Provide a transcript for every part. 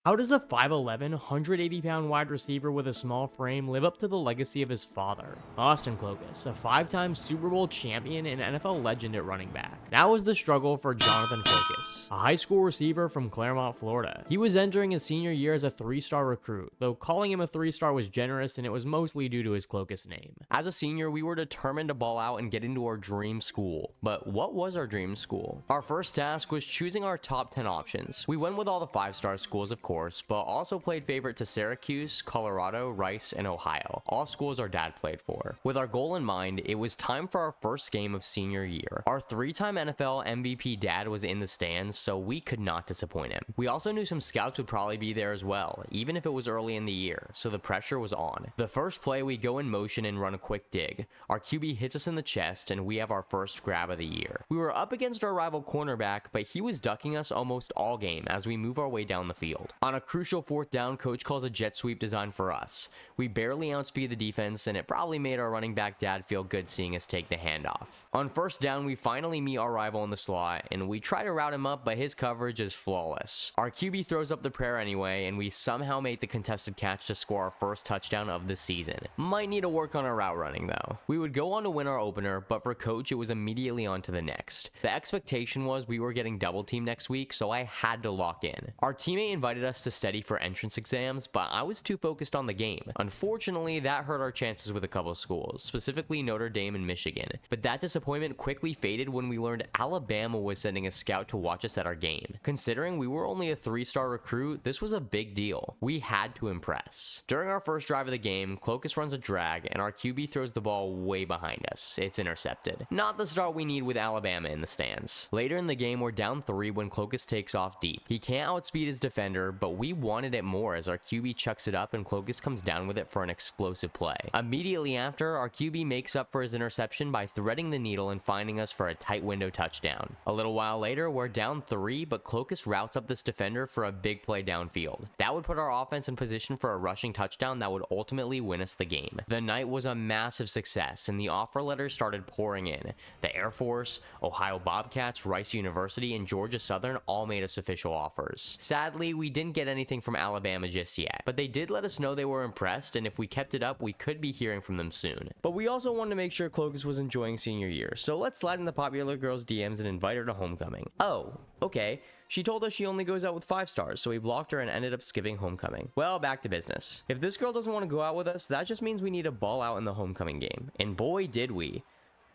How does a 5'11", 180-pound wide receiver with a small frame live up to the legacy of his father? Austin Clokus, a 5-time Super Bowl champion and NFL legend at running back. That was the struggle for Jonathan Clokus, a high school receiver from Claremont, Florida. He was entering his senior year as a 3-star recruit, though calling him a 3-star was generous and it was mostly due to his Clokus name. As a senior, we were determined to ball out and get into our dream school. But what was our dream school? Our first task was choosing our top 10 options. We went with all the 5-star schools, of course, but also played favorite to Syracuse, Colorado, Rice, and Ohio, all schools our dad played for. With our goal in mind, it was time for our first game of senior year. Our 3-time NFL MVP dad was in the stands, so we could not disappoint him. We also knew some scouts would probably be there as well, even if it was early in the year, so the pressure was on. The first play, we go in motion and run a quick dig. Our QB hits us in the chest, and we have our first grab of the year. We were up against our rival cornerback, but he was ducking us almost all game as we move our way down the field. On a crucial 4th down, coach calls a jet sweep designed for us. We barely outspeed the defense, and it probably made our running back dad feel good seeing us take the handoff. On 1st down, we finally meet our rival in the slot, and we try to route him up, but his coverage is flawless. Our QB throws up the prayer anyway, and we somehow make the contested catch to score our first touchdown of the season. Might need to work on our route running though. We would go on to win our opener, but for coach, it was immediately on to the next. The expectation was we were getting double teamed next week, so I had to lock in. Our teammate invited us to study for entrance exams, but I was too focused on the game. Unfortunately, that hurt our chances with a couple schools, specifically Notre Dame and Michigan. But that disappointment quickly faded when we learned Alabama was sending a scout to watch us at our game. Considering we were only a 3-star recruit, this was a big deal. We had to impress. During our first drive of the game, Clokus runs a drag, and our QB throws the ball way behind us. It's intercepted. Not the start we need with Alabama in the stands. Later in the game, we're down 3 when Clokus takes off deep. He can't outspeed his defender, but we wanted it more as our QB chucks it up and Clokus comes down with it for an explosive play. Immediately after, our QB makes up for his interception by threading the needle and finding us for a tight window touchdown. A little while later, we're down 3, but Clokus routes up this defender for a big play downfield. That would put our offense in position for a rushing touchdown that would ultimately win us the game. The night was a massive success, and the offer letters started pouring in. The Air Force, Ohio Bobcats, Rice University, and Georgia Southern all made us official offers. Sadly, we didn't get anything from Alabama just yet, but they did let us know they were impressed, and if we kept it up, we could be hearing from them soon. But we also wanted to make sure Clokus was enjoying senior year, so let's slide in the popular girl's DMs and invite her to homecoming. Oh, okay. She told us she only goes out with 5 stars, so we blocked her and ended up skipping homecoming. Well, back to business. If this girl doesn't want to go out with us, that just means we need to ball out in the homecoming game. And boy, did we.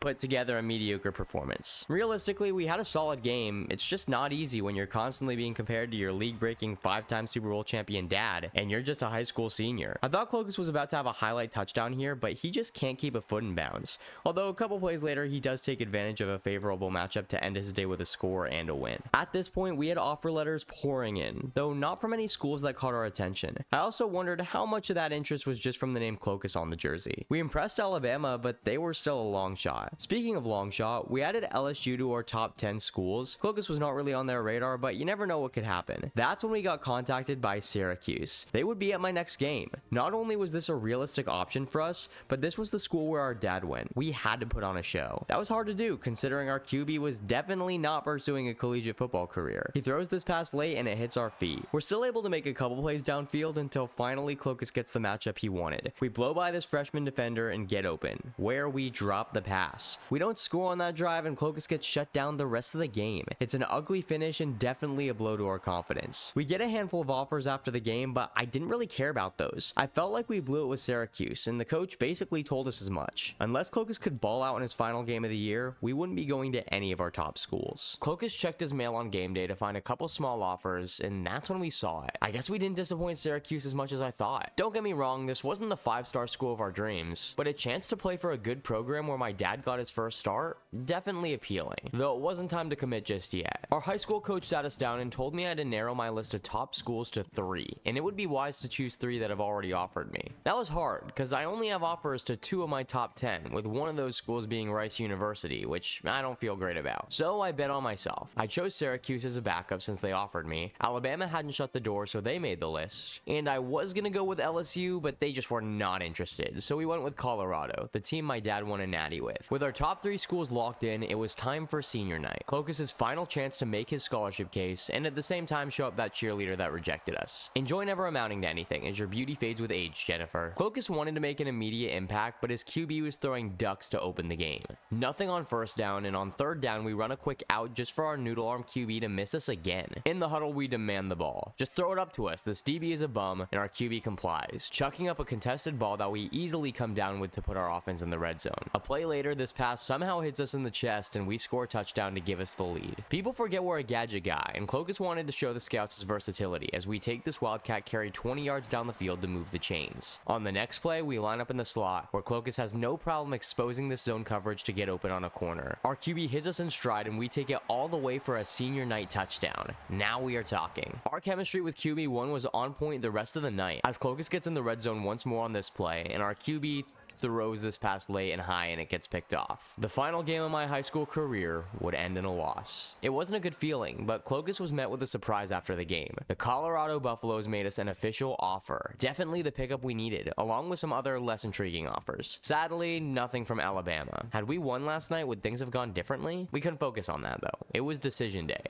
Put together a mediocre performance. Realistically, we had a solid game. It's just not easy when you're constantly being compared to your league-breaking 5-time Super Bowl champion dad, and you're just a high school senior. I thought Clokus was about to have a highlight touchdown here, but he just can't keep a foot in bounds. Although a couple plays later, he does take advantage of a favorable matchup to end his day with a score and a win. At this point, we had offer letters pouring in, though not from any schools that caught our attention. I also wondered how much of that interest was just from the name Clokus on the jersey. We impressed Alabama, but they were still a long shot. Speaking of long shot, we added LSU to our top 10 schools. Clokus was not really on their radar, but you never know what could happen. That's when we got contacted by Syracuse. They would be at my next game. Not only was this a realistic option for us, but this was the school where our dad went. We had to put on a show. That was hard to do, considering our QB was definitely not pursuing a collegiate football career. He throws this pass late and it hits our feet. We're still able to make a couple plays downfield until finally Clokus gets the matchup he wanted. We blow by this freshman defender and get open, where we drop the pass. We don't score on that drive and Clokus gets shut down the rest of the game. It's an ugly finish and definitely a blow to our confidence. We get a handful of offers after the game, but I didn't really care about those. I felt like we blew it with Syracuse, and the coach basically told us as much. Unless Clokus could ball out in his final game of the year, we wouldn't be going to any of our top schools. Clokus checked his mail on game day to find a couple small offers, and that's when we saw it. I guess we didn't disappoint Syracuse as much as I thought. Don't get me wrong, this wasn't the 5-star school of our dreams, but a chance to play for a good program where my dad got his first start, definitely appealing, though it wasn't time to commit just yet. Our high school coach sat us down and told me I had to narrow my list of top schools to 3, and it would be wise to choose 3 that have already offered me. That was hard, because I only have offers to 2 of my top 10, with one of those schools being Rice University, which I don't feel great about. So I bet on myself. I chose Syracuse as a backup since they offered me. Alabama hadn't shut the door, so they made the list. And I was gonna go with LSU, but they just were not interested, so we went with Colorado, the team my dad won a natty with. With With our top 3 schools locked in, it was time for senior night. Clokus's final chance to make his scholarship case, and at the same time show up that cheerleader that rejected us. Enjoy never amounting to anything, as your beauty fades with age, Jennifer. Clokus wanted to make an immediate impact, but his QB was throwing ducks to open the game. Nothing on first down, and on third down, we run a quick out just for our noodle arm QB to miss us again. In the huddle, we demand the ball. Just throw it up to us. This DB is a bum, and our QB complies, chucking up a contested ball that we easily come down with to put our offense in the red zone. A play later, this pass somehow hits us in the chest, and we score a touchdown to give us the lead. People forget we're a gadget guy, and Clokus wanted to show the scouts his versatility as we take this wildcat carry 20 yards down the field to move the chains. On the next play, we line up in the slot, where Clokus has no problem exposing this zone coverage to get open on a corner. Our QB hits us in stride, and we take it all the way for a senior night touchdown. Now we are talking. Our chemistry with QB1 was on point the rest of the night, as Clokus gets in the red zone once more on this play, and our QB throws this pass late and high and it gets picked off. The final game of my high school career would end in a loss. It wasn't a good feeling, but Clokus was met with a surprise after the game. The Colorado Buffaloes made us an official offer. Definitely the pickup we needed, along with some other less intriguing offers. Sadly, nothing from Alabama. Had we won last night, would things have gone differently? We couldn't focus on that though. It was decision day.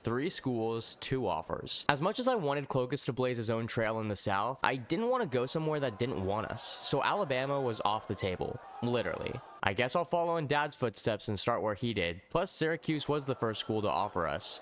3 schools, 2 offers. As much as I wanted Clokus to blaze his own trail in the South, I didn't want to go somewhere that didn't want us. So Alabama was off the table. Literally. I guess I'll follow in Dad's footsteps and start where he did. Plus, Syracuse was the first school to offer us.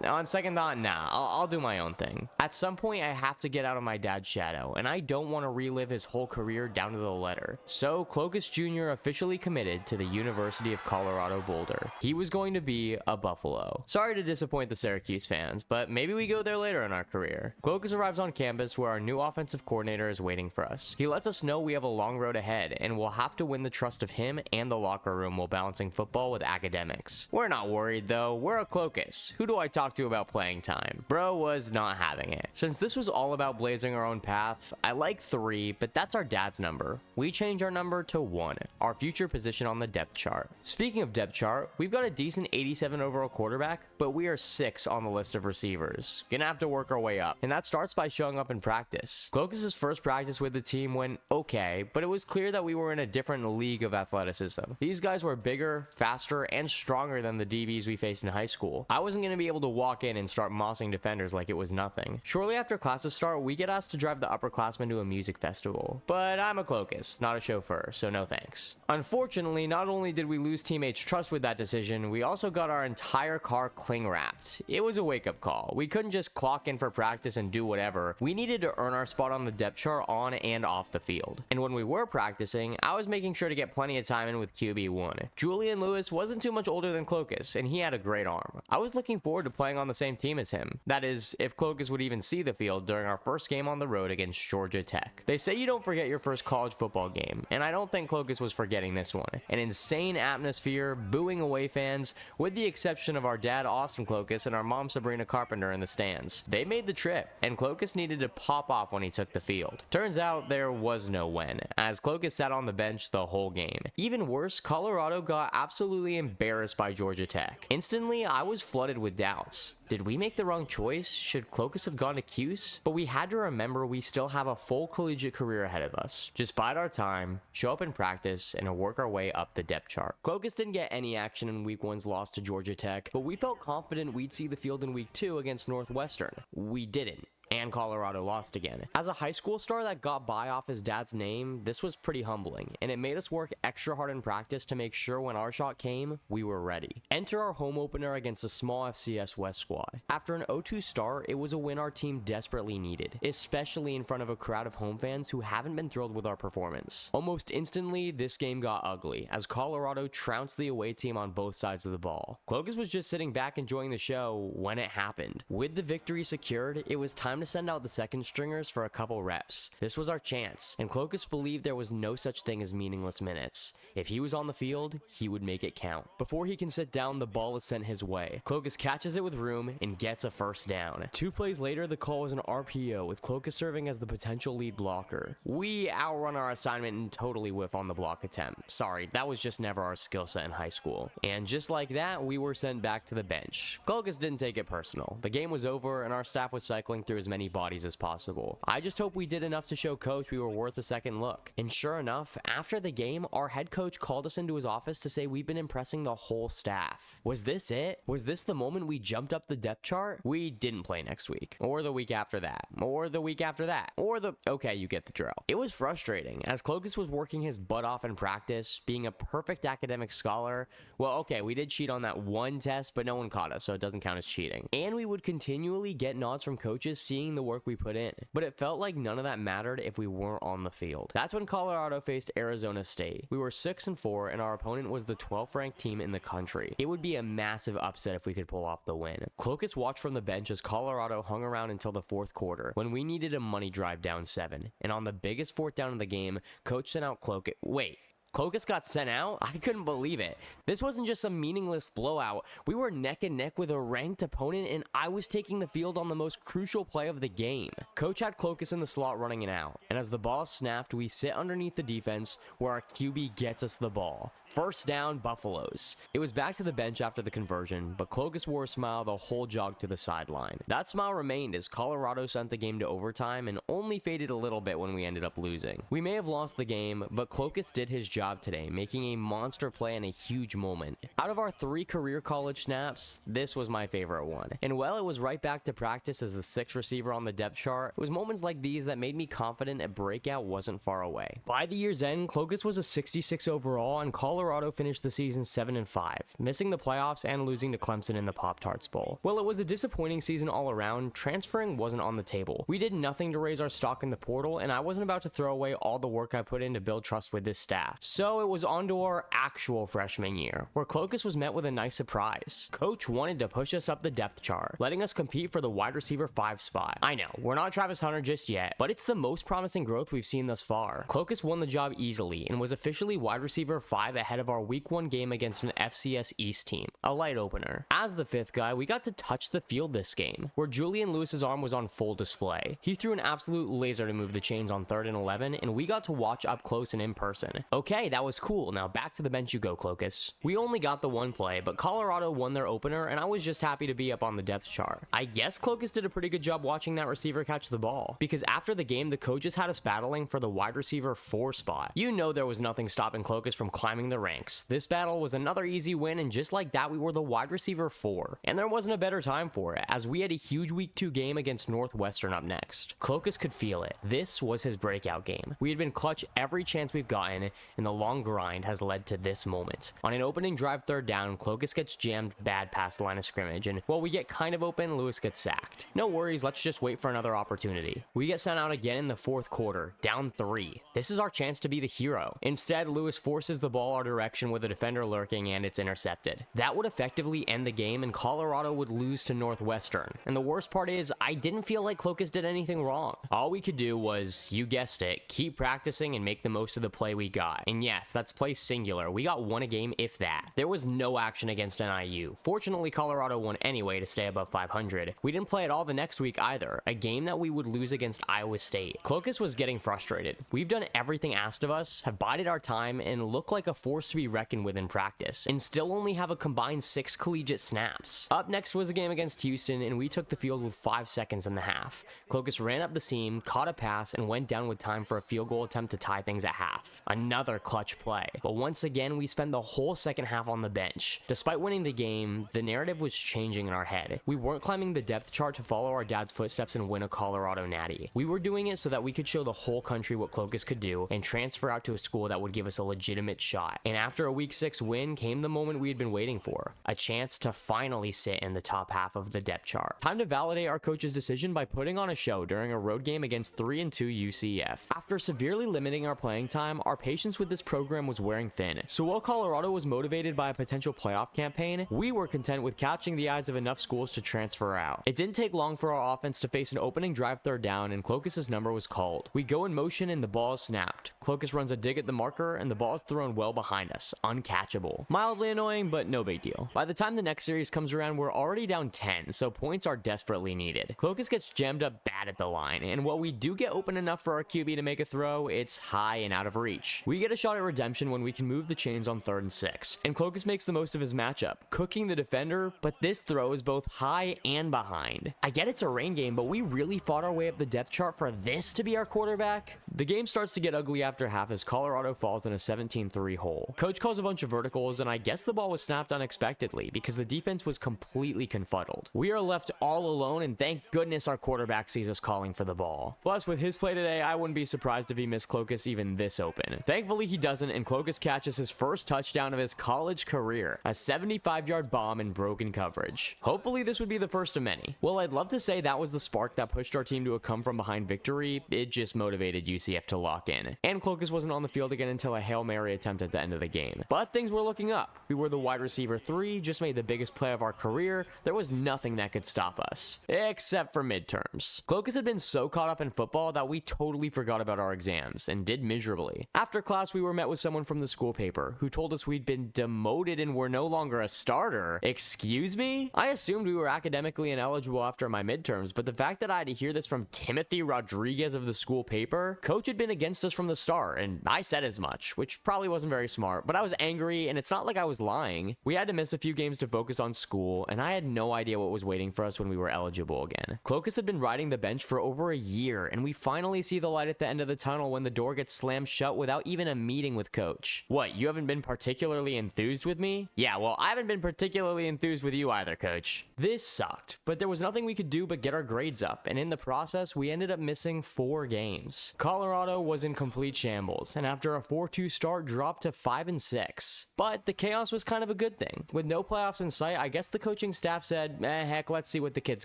On second thought, nah, I'll do my own thing. At some point, I have to get out of my dad's shadow, and I don't want to relive his whole career down to the letter. So, Clokus Jr. officially committed to the University of Colorado Boulder. He was going to be a Buffalo. Sorry to disappoint the Syracuse fans, but maybe we go there later in our career. Clokus arrives on campus where our new offensive coordinator is waiting for us. He lets us know we have a long road ahead, and we'll have to win the trust of him and the locker room while balancing football with academics. We're not worried though, we're a Clokus. Who do I talk to about playing time? Bro was not having it. Since this was all about blazing our own path, I like 3, but that's our dad's number. We change our number to 1, our future position on the depth chart. Speaking of depth chart, we've got a decent 87 overall quarterback, but we are 6 on the list of receivers. Gonna have to work our way up, and that starts by showing up in practice. Clokus's first practice with the team went okay, but it was clear that we were in a different league of athleticism. These guys were bigger, faster, and stronger than the DBs we faced in high school. I wasn't gonna be able to walk in and start mossing defenders like it was nothing. Shortly after classes start, we get asked to drive the upperclassmen to a music festival. But I'm a Clokus, not a chauffeur, so no thanks. Unfortunately, not only did we lose teammates' trust with that decision, we also got our entire car cling wrapped. It was a wake-up call. We couldn't just clock in for practice and do whatever. We needed to earn our spot on the depth chart on and off the field. And when we were practicing, I was making sure to get plenty of time in with QB1. Julian Lewis wasn't too much older than Clokus, and he had a great arm. I was looking forward to playing on the same team as him. That is, if Clokus would even see the field during our first game on the road against Georgia Tech. They say you don't forget your first college football game, and I don't think Clokus was forgetting this one. An insane atmosphere, booing away fans, with the exception of our dad Austin Clokus and our mom Sabrina Carpenter in the stands. They made the trip, and Clokus needed to pop off when he took the field. Turns out there was no when, as Clokus sat on the bench the whole game. Even worse, Colorado got absolutely embarrassed by Georgia Tech. Instantly, I was flooded with doubts. Did we make the wrong choice? Should Clokus have gone to Cuse? But we had to remember we still have a full collegiate career ahead of us. Just bide our time, show up in practice, and work our way up the depth chart. Clokus didn't get any action in week 1's loss to Georgia Tech, but we felt confident we'd see the field in week 2 against Northwestern. We didn't. And Colorado lost again. As a high school star that got by off his dad's name, this was pretty humbling, and it made us work extra hard in practice to make sure when our shot came, we were ready. Enter our home opener against a small FCS West squad. After an 0-2 start, it was a win our team desperately needed, especially in front of a crowd of home fans who haven't been thrilled with our performance. Almost instantly, this game got ugly, as Colorado trounced the away team on both sides of the ball. Clokus was just sitting back enjoying the show when it happened. With the victory secured, it was time to send out the second stringers for a couple reps. This was our chance, and Clokus believed there was no such thing as meaningless minutes. If he was on the field, he would make it count. Before he can sit down, the ball is sent his way. Clokus catches it with room and gets a first down. 2 plays later, the call was an RPO, with Clokus serving as the potential lead blocker. We outrun our assignment and totally whiff on the block attempt. Sorry, that was just never our skill set in high school. And just like that, we were sent back to the bench. Clokus didn't take it personal. The game was over, and our staff was cycling through as many bodies as possible. I just hope we did enough to show coach we were worth a second look. And sure enough, after the game, our head coach called us into his office to say we've been impressing the whole staff. Was this it? Was this the moment we jumped up the depth chart? We didn't play next week, or the week after that, or the week after that, okay, you get the drill. It was frustrating, as Clokus was working his butt off in practice, being a perfect academic scholar. Well, okay, we did cheat on that one test, but no one caught us, so it doesn't count as cheating. And we would continually get nods from coaches seeing the work we put in, but it felt like none of that mattered if we weren't on the field. That's when Colorado faced Arizona State. We were 6-4, and our opponent was the 12th ranked team in the country. It would be a massive upset if we could pull off the win. Clokus watched from the bench as Colorado hung around until the fourth quarter, when we needed a money drive down 7. And on the biggest fourth down of the game, coach sent out Clokus. Wait, Clokus got sent out? I couldn't believe it. This wasn't just some meaningless blowout. We were neck and neck with a ranked opponent, and I was taking the field on the most crucial play of the game. Coach had Clokus in the slot running it out, and as the ball snapped, we sit underneath the defense where our QB gets us the ball. First down, Buffaloes. It was back to the bench after the conversion, but Clokus wore a smile the whole jog to the sideline. That smile remained as Colorado sent the game to overtime and only faded a little bit when we ended up losing. We may have lost the game, but Clokus did his job today, making a monster play in a huge moment. Out of our 3 career college snaps, this was my favorite one. And while it was right back to practice as the 6th receiver on the depth chart, it was moments like these that made me confident a breakout wasn't far away. By the year's end, Clokus was a 66 overall, and Colorado finished the season 7-5, missing the playoffs and losing to Clemson in the Pop-Tarts Bowl. While it was a disappointing season all around, transferring wasn't on the table. We did nothing to raise our stock in the portal, and I wasn't about to throw away all the work I put in to build trust with this staff. So it was on to our actual freshman year, where Clokus was met with a nice surprise. Coach wanted to push us up the depth chart, letting us compete for the wide receiver 5 spot. I know, we're not Travis Hunter just yet, but it's the most promising growth we've seen thus far. Clokus won the job easily and was officially wide receiver 5 ahead of our week 1 game against an FCS East team, a light opener. As the 5th guy, we got to touch the field this game, where Julian Lewis's arm was on full display. He threw an absolute laser to move the chains on 3rd and 11, and we got to watch up close and in person. Okay, that was cool. Now back to the bench you go, Clokus. We only got the one play, but Colorado won their opener, and I was just happy to be up on the depth chart. I guess Clokus did a pretty good job watching that receiver catch the ball, because after the game, the coaches had us battling for the wide receiver 4 spot. You know there was nothing stopping Clokus from climbing the ranks. This battle was another easy win, and just like that, we were the wide receiver 4. And there wasn't a better time for it, as we had a huge week 2 game against Northwestern up next. Clokus could feel it. This was his breakout game. We had been clutch every chance we've gotten, and the long grind has led to this moment. On an opening drive 3rd down, Clokus gets jammed bad past the line of scrimmage, and while we get kind of open, Lewis gets sacked. No worries, let's just wait for another opportunity. We get sent out again in the 4th quarter, down 3. This is our chance to be the hero. Instead, Lewis forces the ball our direction with a defender lurking, and it's intercepted. That would effectively end the game, and Colorado would lose to Northwestern. And the worst part is, I didn't feel like Clokus did anything wrong. All we could do was, you guessed it, keep practicing and make the most of the play we got. And yes, that's play singular. We got 1 a game, if that. There was no action against NIU. Fortunately, Colorado won anyway to stay above 500. We didn't play at all the next week either, a game that we would lose against Iowa State. Clokus was getting frustrated. We've done everything asked of us, have bided our time, and look like a force to be reckoned with in practice, and still only have a combined 6 collegiate snaps. Up next was a game against Houston, and we took the field with 5 seconds in the half. Clokus ran up the seam, caught a pass, and went down with time for a field goal attempt to tie things at half. Another clutch play. But once again, we spent the whole second half on the bench. Despite winning the game, the narrative was changing in our head. We weren't climbing the depth chart to follow our dad's footsteps and win a Colorado natty. We were doing it so that we could show the whole country what Clokus could do and transfer out to a school that would give us a legitimate shot. And after a week 6 win came the moment we had been waiting for, a chance to finally sit in the top half of the depth chart. Time to validate our coach's decision by putting on a show during a road game against 3-2 UCF. After severely limiting our playing time, our patience with this program was wearing thin. So while Colorado was motivated by a potential playoff campaign, we were content with catching the eyes of enough schools to transfer out. It didn't take long for our offense to face an opening drive 3rd down, and Clokus's number was called. We go in motion and the ball is snapped. Clokus runs a dig at the marker, and the ball is thrown well behind behind us, uncatchable. Mildly annoying, but no big deal. By the time the next series comes around, we're already down 10, so points are desperately needed. Clokus gets jammed up bad at the line, and while we do get open enough for our QB to make a throw, it's high and out of reach. We get a shot at redemption when we can move the chains on 3rd and 6, and Clokus makes the most of his matchup, cooking the defender, but this throw is both high and behind. I get it's a rain game, but we really fought our way up the depth chart for this to be our quarterback? The game starts to get ugly after half as Colorado falls in a 17-3 hole. Coach calls a bunch of verticals, and I guess the ball was snapped unexpectedly because the defense was completely confuddled. We are left all alone, and thank goodness our quarterback sees us calling for the ball. Plus, with his play today, I wouldn't be surprised if he missed Clokus even this open. Thankfully, he doesn't, and Clokus catches his first touchdown of his college career, a 75-yard bomb in broken coverage. Hopefully, this would be the first of many. Well, I'd love to say that was the spark that pushed our team to a come-from-behind victory. It just motivated UCF to lock in. And Clokus wasn't on the field again until a Hail Mary attempt at the end of the game. But things were looking up. We were the wide receiver 3, just made the biggest play of our career. There was nothing that could stop us. Except for midterms. Clokus had been so caught up in football that we totally forgot about our exams, and did miserably. After class, we were met with someone from the school paper, who told us we'd been demoted and were no longer a starter. Excuse me? I assumed we were academically ineligible after my midterms, but the fact that I had to hear this from Timothy Rodriguez of the school paper, coach had been against us from the start, and I said as much, which probably wasn't very smart, but I was angry, and it's not like I was lying. We had to miss a few games to focus on school, and I had no idea what was waiting for us when we were eligible again. Clokus had been riding the bench for over a year, and we finally see the light at the end of the tunnel when the door gets slammed shut without even a meeting with coach. What, you haven't been particularly enthused with me? Yeah, well, I haven't been particularly enthused with you either, coach. This sucked, but there was nothing we could do but get our grades up, and in the process, we ended up missing 4 games. Colorado was in complete shambles, and after a 4-2 start, dropped to 5-6. But the chaos was kind of a good thing. With no playoffs in sight, I guess the coaching staff said, heck, let's see what the kid's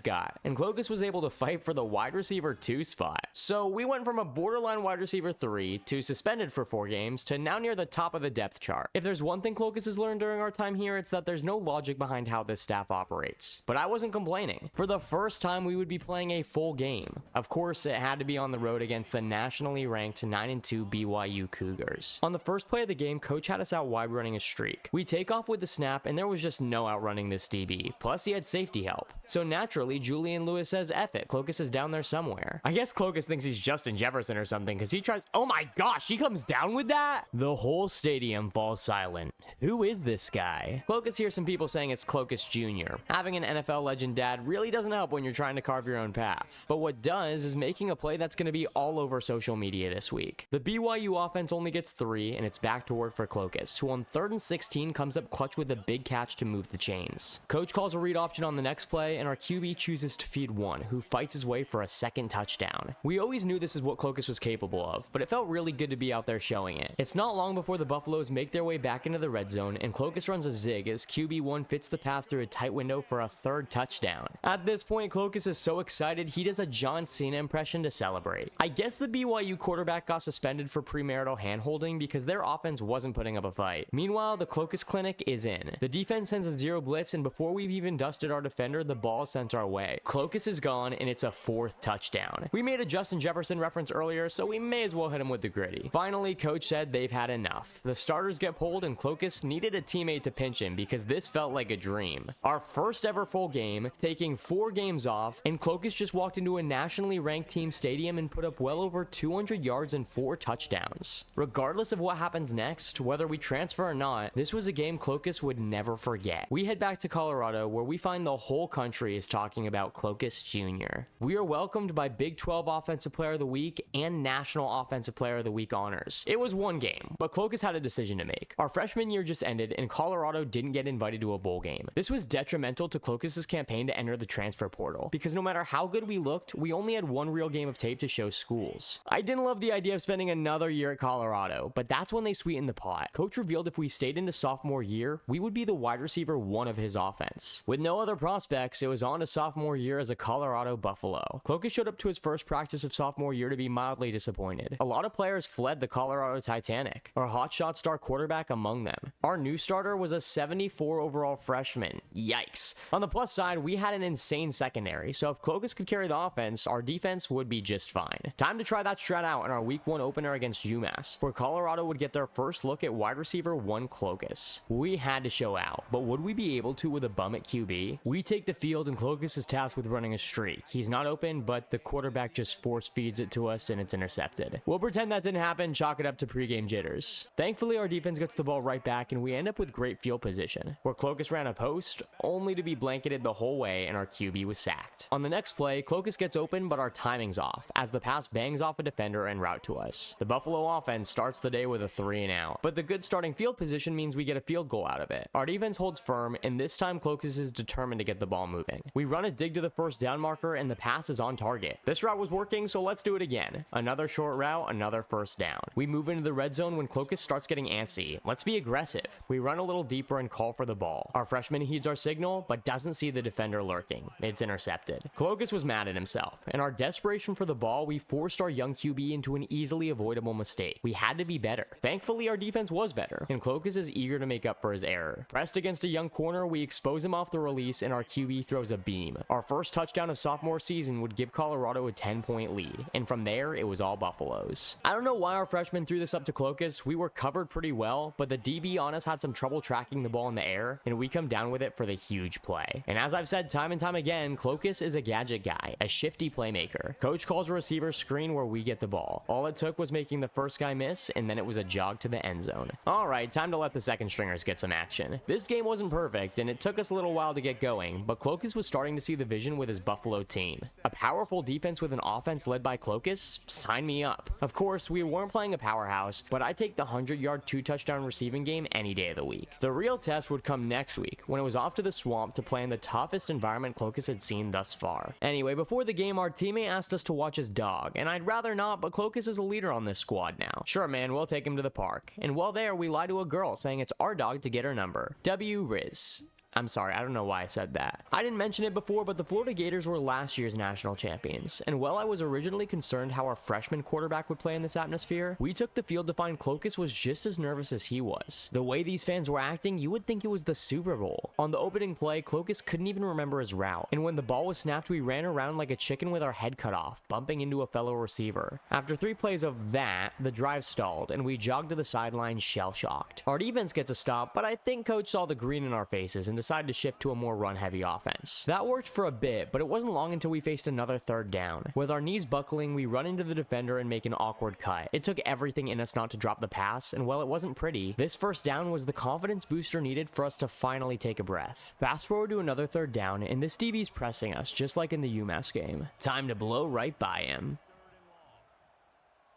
got. And Clokus was able to fight for the wide receiver 2 spot. So we went from a borderline wide receiver 3 to suspended for 4 games to now near the top of the depth chart. If there's one thing Clokus has learned during our time here, it's that there's no logic behind how this staff operates. But I wasn't complaining. For the first time, we would be playing a full game. Of course, it had to be on the road against the nationally ranked 9-2 BYU Cougars. On the first play of the game, coach had us out wide running a streak. We take off with the snap, and there was just no outrunning this DB. Plus, he had safety help. So naturally, Julian Lewis says, F it, Clokus is down there somewhere. I guess Clokus thinks he's Justin Jefferson or something, because he tries— oh my gosh, he comes down with that? The whole stadium falls silent. Who is this guy? Clokus hears some people saying it's Clokus Jr. Having an NFL legend dad really doesn't help when you're trying to carve your own path. But what does is making a play that's going to be all over social media this week. The BYU offense only gets 3, and it's back to work for Clokus, who on 3rd and 16 comes up clutch with a big catch to move the chains. Coach calls a read option on the next play, and our QB chooses to feed one, who fights his way for a second touchdown. We always knew this is what Clokus was capable of, but it felt really good to be out there showing it. It's not long before the Buffaloes make their way back into the red zone, and Clokus runs a zig as QB1 fits the pass through a tight window for a 3rd touchdown. At this point, Clokus is so excited he does a John Cena impression to celebrate. I guess the BYU quarterback got suspended for premarital handholding because their offense wasn't putting up a fight. Meanwhile, the Clokus clinic is in. The defense sends a 0 blitz, and before we've even dusted our defender, the ball is sent our way. Clokus is gone, and it's a 4th touchdown. We made a Justin Jefferson reference earlier, so we may as well hit him with the gritty. Finally, coach said they've had enough. The starters get pulled, and Clokus needed a teammate to pinch him because this felt like a dream. Our first ever full game, taking 4 games off, and Clokus just walked into a nationally ranked team stadium and put up well over 200 yards and 4 touchdowns. Regardless of what happens next, whether we transfer or not, this was a game Clokus would never forget. We head back to Colorado, where we find the whole country is talking about Clokus Jr. We are welcomed by Big 12 Offensive Player of the Week and National Offensive Player of the Week honors. It was one game, but Clokus had a decision to make. Our freshman year just ended, and Colorado didn't get invited to a bowl game. This was detrimental to Clokus's campaign to enter the transfer portal, because no matter how good we looked, we only had 1 real game of tape to show schools. I didn't love the idea of spending another year at Colorado, but that's when they sweetened the pot. Coach revealed if we stayed into sophomore year, we would be the wide receiver 1 of his offense. With no other prospects, it was on to sophomore year as a Colorado Buffalo. Clokus showed up to his first practice of sophomore year to be mildly disappointed. A lot of players fled the Colorado Titanic, our hotshot star quarterback among them. Our new starter was a 74 overall freshman. Yikes. On the plus side, we had an insane secondary, so if Clokus could carry the offense, our defense would be just fine. Time to try that strat out in our week 1 opener against UMass, where Colorado would get their first look at at wide receiver 1 Clokus. We had to show out, but would we be able to with a bum at QB? We take the field and Clokus is tasked with running a streak. He's not open, but the quarterback just force feeds it to us and it's intercepted. We'll pretend that didn't happen, chalk it up to pregame jitters. Thankfully, our defense gets the ball right back and we end up with great field position, where Clokus ran a post, only to be blanketed the whole way and our QB was sacked. On the next play, Clokus gets open, but our timing's off, as the pass bangs off a defender en route to us. The Buffalo offense starts the day with a 3 and out, but the good starting field position means we get a field goal out of it. Our defense holds firm, and this time Clokus is determined to get the ball moving. We run a dig to the first down marker, and the pass is on target. This route was working, so let's do it again. Another short route, another first down. We move into the red zone when Clokus starts getting antsy. Let's be aggressive. We run a little deeper and call for the ball. Our freshman heeds our signal, but doesn't see the defender lurking. It's intercepted. Clokus was mad at himself. In our desperation for the ball, we forced our young QB into an easily avoidable mistake. We had to be better. Thankfully, our defense was better, and Clokus is eager to make up for his error. Pressed against a young corner, we expose him off the release, and our QB throws a beam. Our first touchdown of sophomore season would give Colorado a 10-point lead, and from there, it was all Buffaloes. I don't know why our freshman threw this up to Clokus. We were covered pretty well, but the DB on us had some trouble tracking the ball in the air, and we come down with it for the huge play. And as I've said time and time again, Clokus is a gadget guy, a shifty playmaker. Coach calls a receiver screen where we get the ball. All it took was making the first guy miss, and then it was a jog to the end zone. Alright, time to let the second stringers get some action. This game wasn't perfect, and it took us a little while to get going, but Clokus was starting to see the vision with his Buffalo team. A powerful defense with an offense led by Clokus? Sign me up. Of course, we weren't playing a powerhouse, but I'd take the 100-yard 2-touchdown receiving game any day of the week. The real test would come next week, when it was off to the swamp to play in the toughest environment Clokus had seen thus far. Anyway, before the game, our teammate asked us to watch his dog, and I'd rather not, but Clokus is a leader on this squad now. Sure man, we'll take him to the park. And while there, we lie to a girl saying it's our dog to get her number. W. Riz. I'm sorry, I don't know why I said that. I didn't mention it before, but the Florida Gators were last year's national champions. And while I was originally concerned how our freshman quarterback would play in this atmosphere, we took the field to find Clokus was just as nervous as he was. The way these fans were acting, you would think it was the Super Bowl. On the opening play, Clokus couldn't even remember his route. And when the ball was snapped, we ran around like a chicken with our head cut off, bumping into a fellow receiver. After 3 plays of that, the drive stalled, and we jogged to the sideline shell-shocked. Our defense gets a stop, but I think coach saw the green in our faces and decided to shift to a more run-heavy offense. That worked for a bit, but it wasn't long until we faced another third down. With our knees buckling, we run into the defender and make an awkward cut. It took everything in us not to drop the pass, and while it wasn't pretty, this first down was the confidence booster needed for us to finally take a breath. Fast forward to another third down, and this DB's pressing us, just like in the UMass game. Time to blow right by him.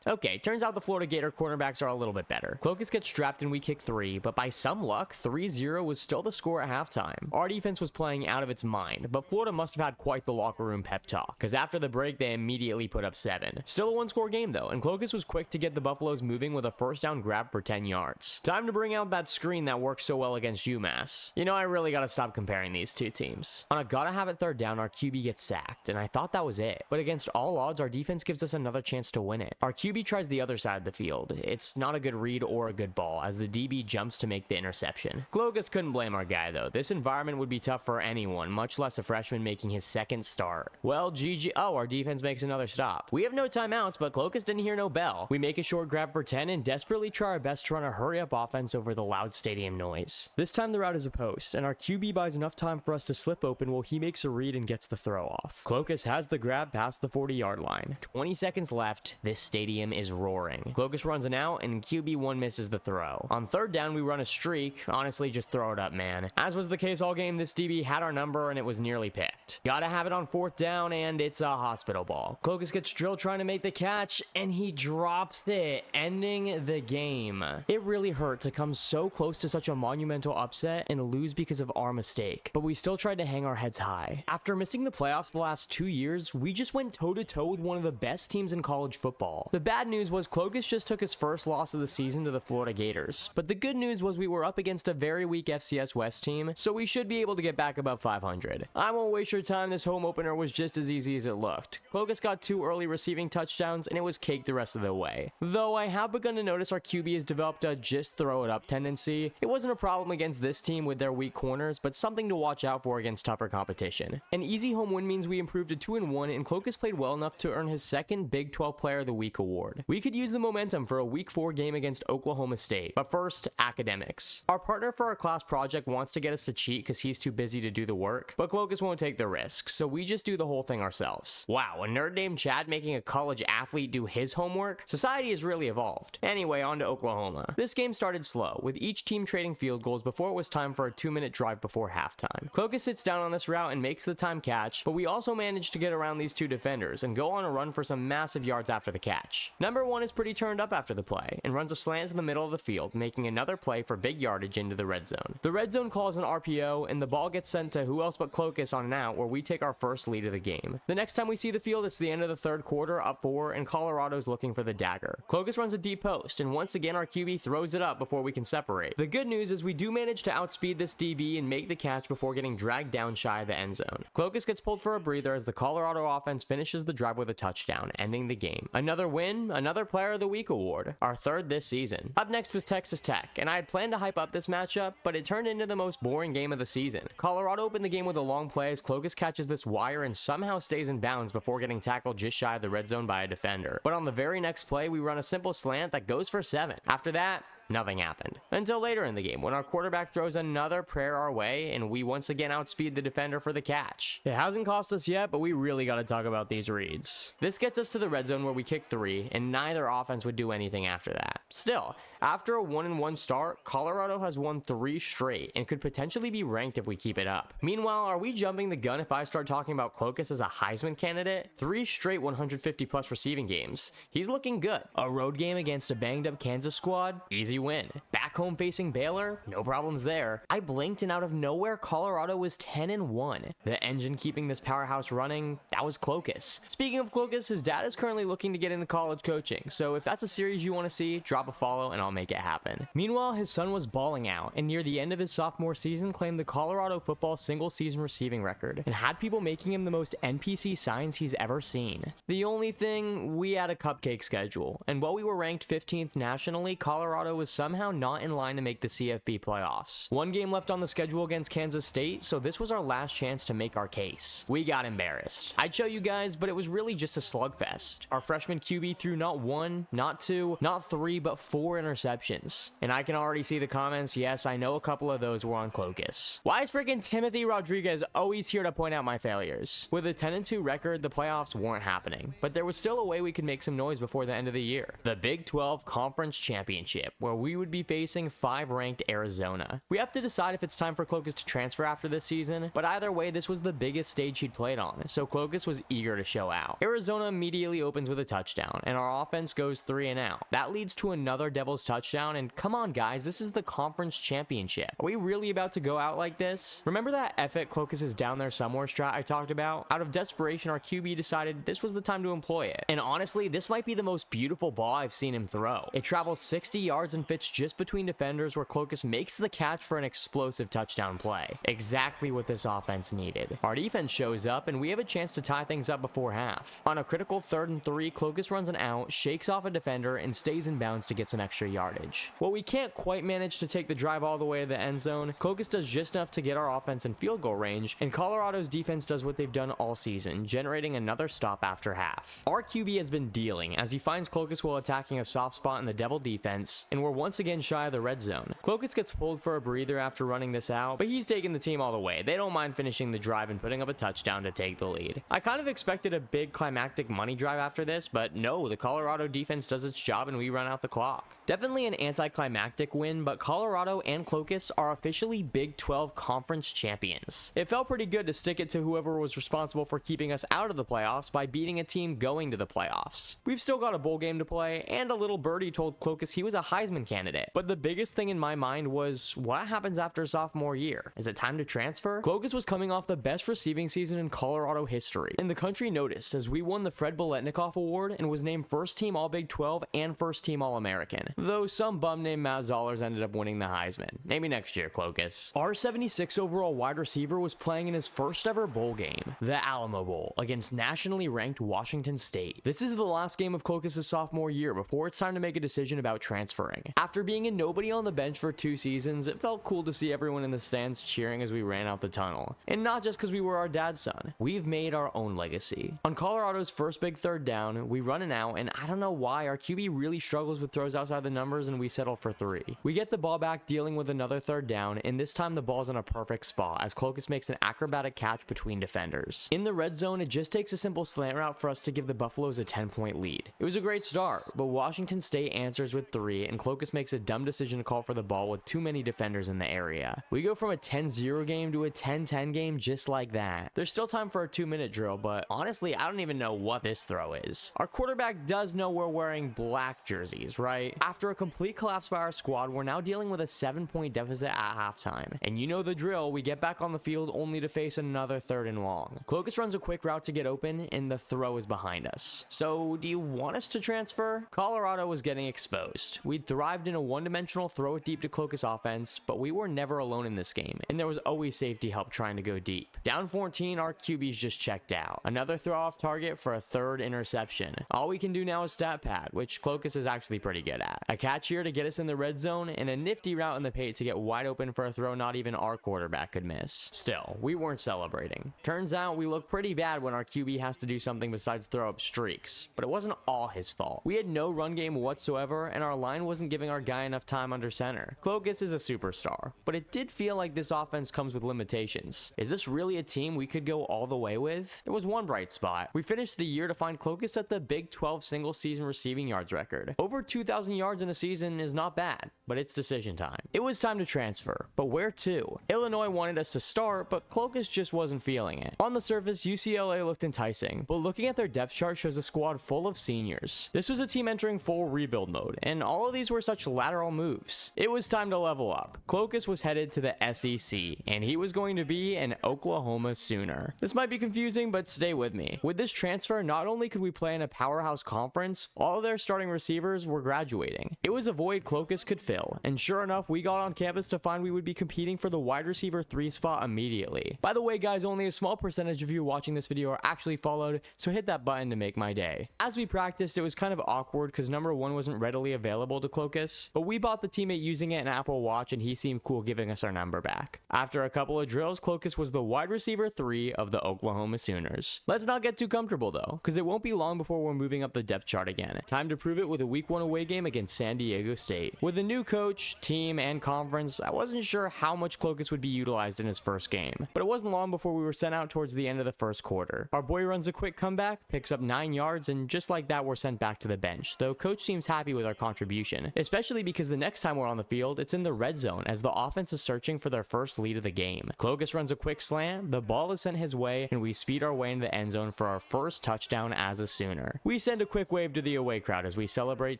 Okay, turns out the Florida Gator cornerbacks are a little bit better. Clokus gets strapped and we kick 3, but by some luck, 3-0 was still the score at halftime. Our defense was playing out of its mind, but Florida must have had quite the locker room pep talk, because after the break, they immediately put up 7. Still a one-score game though, and Clokus was quick to get the Buffaloes moving with a first down grab for 10 yards. Time to bring out that screen that worked so well against UMass. You know, I really gotta stop comparing these two teams. On a gotta have it third down, our QB gets sacked, and I thought that was it. But against all odds, our defense gives us another chance to win it. Our QB tries the other side of the field. It's not a good read or a good ball, as the DB jumps to make the interception. Clokus couldn't blame our guy though. This environment would be tough for anyone, much less a freshman making his second start. Well, GG. Oh, our defense makes another stop. We have no timeouts, but Clokus didn't hear no bell. We make a short grab for 10 and desperately try our best to run a hurry-up offense over the loud stadium noise. This time the route is a post, and our QB buys enough time for us to slip open while he makes a read and gets the throw off. Clokus has the grab past the 40-yard line. 20 seconds left. This stadium is roaring. Clokus runs an out, and QB1 misses the throw. On third down, we run a streak. Honestly, just throw it up, man. As was the case all game, this DB had our number, and it was nearly picked. Gotta have it on fourth down, and it's a hospital ball. Clokus gets drilled trying to make the catch, and he drops it, ending the game. It really hurt to come so close to such a monumental upset and lose because of our mistake, but we still tried to hang our heads high. After missing the playoffs the last 2 years, we just went toe-to-toe with one of the best teams in college football. The bad news was Clokus just took his first loss of the season to the Florida Gators, but the good news was we were up against a very weak FCS West team, so we should be able to get back above 500. I won't waste your time, this home opener was just as easy as it looked. Clokus got 2 early receiving touchdowns, and it was cake the rest of the way. Though I have begun to notice our QB has developed a just throw it up tendency. It wasn't a problem against this team with their weak corners, but something to watch out for against tougher competition. An easy home win means we improved to 2-1, and Clokus played well enough to earn his second Big 12 Player of the Week award. award. We could use the momentum for a week 4 game against Oklahoma State, but first, academics. Our partner for our class project wants to get us to cheat because he's too busy to do the work, but Clokus won't take the risk, so we just do the whole thing ourselves. Wow, a nerd named Chad making a college athlete do his homework? Society has really evolved. Anyway, on to Oklahoma. This game started slow, with each team trading field goals before it was time for a 2-minute drive before halftime. Clokus sits down on this route and makes the time catch, but we also managed to get around these two defenders and go on a run for some massive yards after the catch. Number 1 is pretty turned up after the play, and runs a slant in the middle of the field, making another play for big yardage into the red zone. The red zone calls an RPO, and the ball gets sent to who else but Clokus on an out, where we take our first lead of the game. The next time we see the field, it's the end of the third quarter, up 4, and Colorado's looking for the dagger. Clokus runs a deep post, and once again our QB throws it up before we can separate. The good news is we do manage to outspeed this DB and make the catch before getting dragged down shy of the end zone. Clokus gets pulled for a breather as the Colorado offense finishes the drive with a touchdown, ending the game. Another win, another Player of the Week award, our third this season. Up next was Texas Tech, and I had planned to hype up this matchup, but it turned into the most boring game of the season. Colorado opened the game with a long play as Clokus catches this wire and somehow stays in bounds before getting tackled just shy of the red zone by a defender. But on the very next play, we run a simple slant that goes for 7. After that, nothing happened. Until later in the game, when our quarterback throws another prayer our way, and we once again outspeed the defender for the catch. It hasn't cost us yet, but we really gotta talk about these reads. This gets us to the red zone where we kick 3, and neither offense would do anything after that. Still, after a 1-1 start, Colorado has won 3 straight, and could potentially be ranked if we keep it up. Meanwhile, are we jumping the gun if I start talking about Clokus as a Heisman candidate? 3 straight 150 plus receiving games. He's looking good. A road game against a banged up Kansas squad? Easy win. Back home facing Baylor? No problems there. I blinked and out of nowhere, Colorado was 10-1. The engine keeping this powerhouse running, that was Clokus. Speaking of Clokus, his dad is currently looking to get into college coaching, so if that's a series you want to see, drop a follow and I'll make it happen. Meanwhile, his son was balling out, and near the end of his sophomore season claimed the Colorado football single season receiving record, and had people making him the most NPC signs he's ever seen. The only thing, we had a cupcake schedule, and while we were ranked 15th nationally, Colorado was somehow not in line to make the CFB playoffs. 1 game left on the schedule against Kansas State, so this was our last chance to make our case. We got embarrassed. I'd show you guys, but it was really just a slugfest. Our freshman QB threw not 1, not 2, not 3, but 4 interceptions. And I can already see the comments, yes, I know a couple of those were on Clokus. Why is freaking Timothy Rodriguez always here to point out my failures? With a 10-2 record, the playoffs weren't happening, but there was still a way we could make some noise before the end of the year. The Big 12 Conference Championship, where we would be facing 5-ranked Arizona. We have to decide if it's time for Clokus to transfer after this season, but either way, this was the biggest stage he'd played on, so Clokus was eager to show out. Arizona immediately opens with a touchdown, and our offense goes 3 and out. That leads to another Devils touchdown, and come on guys, this is the Conference Championship. Are we really about to go out like this? Remember that F it, Clokus is down there somewhere strat I talked about? Out of desperation, our QB decided this was the time to employ it. And honestly, this might be the most beautiful ball I've seen him throw. It travels 60 yards and fits just between defenders, where Clokus makes the catch for an explosive touchdown play. Exactly what this offense needed. Our defense shows up, and we have a chance to tie things up before half. On a critical 3rd and 3, Clokus runs an out, shakes off a defender, and stays in bounds to get some extra yardage. While we can't quite manage to take the drive all the way to the end zone, Clokus does just enough to get our offense in field goal range, and Colorado's defense does what they've done all season, generating another stop after half. Our QB has been dealing, as he finds Clokus while attacking a soft spot in the Devil defense, and we're once again shy of the red zone. Clokus gets pulled for a breather after running this out, but he's taking the team all the way. They don't mind finishing the drive and putting up a touchdown to take the lead. I kind of expected a big climactic money drive after this, but no, the Colorado defense does its job and we run out the clock. Definitely an anticlimactic win, but Colorado and Clokus are officially Big 12 Conference champions. It felt pretty good to stick it to whoever was responsible for keeping us out of the playoffs by beating a team going to the playoffs. We've still got a bowl game to play, and a little birdie told Clokus he was a Heisman candidate. But the biggest thing in my mind was, what happens after sophomore year? Is it time to transfer? Clokus was coming off the best receiving season in Colorado history, and the country noticed as we won the Fred Biletnikoff Award and was named first team All Big 12 and first team All American. Though some bum named Matt Zollers ended up winning the Heisman. Maybe next year, Clokus. Our 76 overall wide receiver was playing in his first ever bowl game, the Alamo Bowl, against nationally ranked Washington State. This is the last game of Clokus' sophomore year before it's time to make a decision about transferring. After being a nobody on the bench for 2 seasons, it felt cool to see everyone in the stands cheering as we ran out the tunnel. And not just because we were our dad's son. We've made our own legacy. On Colorado's first big third down, we run it out, and I don't know why, our QB really struggles with throws outside the numbers and we settle for 3. We get the ball back dealing with another third down, and this time the ball's in a perfect spot as Clokus makes an acrobatic catch between defenders. In the red zone, it just takes a simple slant route for us to give the Buffaloes a 10-point lead. It was a great start, but Washington State answers with 3, and Clokus makes a dumb decision to call for the ball with too many defenders in the area. We go from a 10-0 game to a 10-10 game just like that. There's still time for a 2-minute drill, but honestly, I don't even know what this throw is. Our quarterback does know we're wearing black jerseys, right? After a complete collapse by our squad, we're now dealing with a 7-point deficit at halftime. And you know the drill, we get back on the field only to face another 3rd and long. Clokus runs a quick route to get open, and the throw is behind us. So, do you want us to transfer? Colorado was getting exposed. We'd thrived in a one-dimensional throw it deep to Clokus offense, but we were never alone in this game, and there was always safety help trying to go deep. Down 14, our QB's just checked out. Another throw off target for a 3rd interception. All we can do now is stat pad, which Clokus is actually pretty good at. A catch here to get us in the red zone, and a nifty route in the paint to get wide open for a throw not even our quarterback could miss. Still, we weren't celebrating. Turns out we look pretty bad when our QB has to do something besides throw up streaks, but it wasn't all his fault. We had no run game whatsoever, and our line wasn't giving our guy enough time under center. Clokus is a superstar, but it did feel like this offense comes with limitations. Is this really a team we could go all the way with? There was one bright spot. We finished the year to find Clokus at the Big 12 single season receiving yards record. Over 2,000 yards in a season is not bad, but it's decision time. It was time to transfer, but where to? Illinois wanted us to start, but Clokus just wasn't feeling it. On the surface, UCLA looked enticing, but looking at their depth chart shows a squad full of seniors. This was a team entering full rebuild mode, and all of these were such lateral moves. It was time to level up. Clokus was headed to the SEC, and he was going to be an Oklahoma Sooner. This might be confusing, but stay with me. With this transfer, not only could we play in a powerhouse conference, all of their starting receivers were graduating. It was a void Clokus could fill, and sure enough, we got on campus to find we would be competing for the wide receiver 3 spot immediately. By the way, guys, only a small percentage of you watching this video are actually followed, so hit that button to make my day. As we practiced, it was kind of awkward because number 1 wasn't readily available to Clokus, but we bought the teammate using it an Apple Watch and he seemed cool giving us our number back. After a couple of drills, Clokus was the wide receiver 3 of the Oklahoma Sooners. Let's not get too comfortable though, because it won't be long before we're moving up the depth chart again. Time to prove it with a week 1 away game against San Diego State. With a new coach, team, and conference, I wasn't sure how much Clokus would be utilized in his first game, but it wasn't long before we were sent out towards the end of the first quarter. Our boy runs a quick comeback, picks up 9 yards, and just like that we're sent back to the bench, though coach seems happy with our contribution, especially because the next time we're on the field, it's in the red zone as the offense is searching for their first lead of the game. Clokus runs a quick slant, the ball is sent his way, and we speed our way into the end zone for our first touchdown as a Sooner. We send a quick wave to the away crowd as we celebrate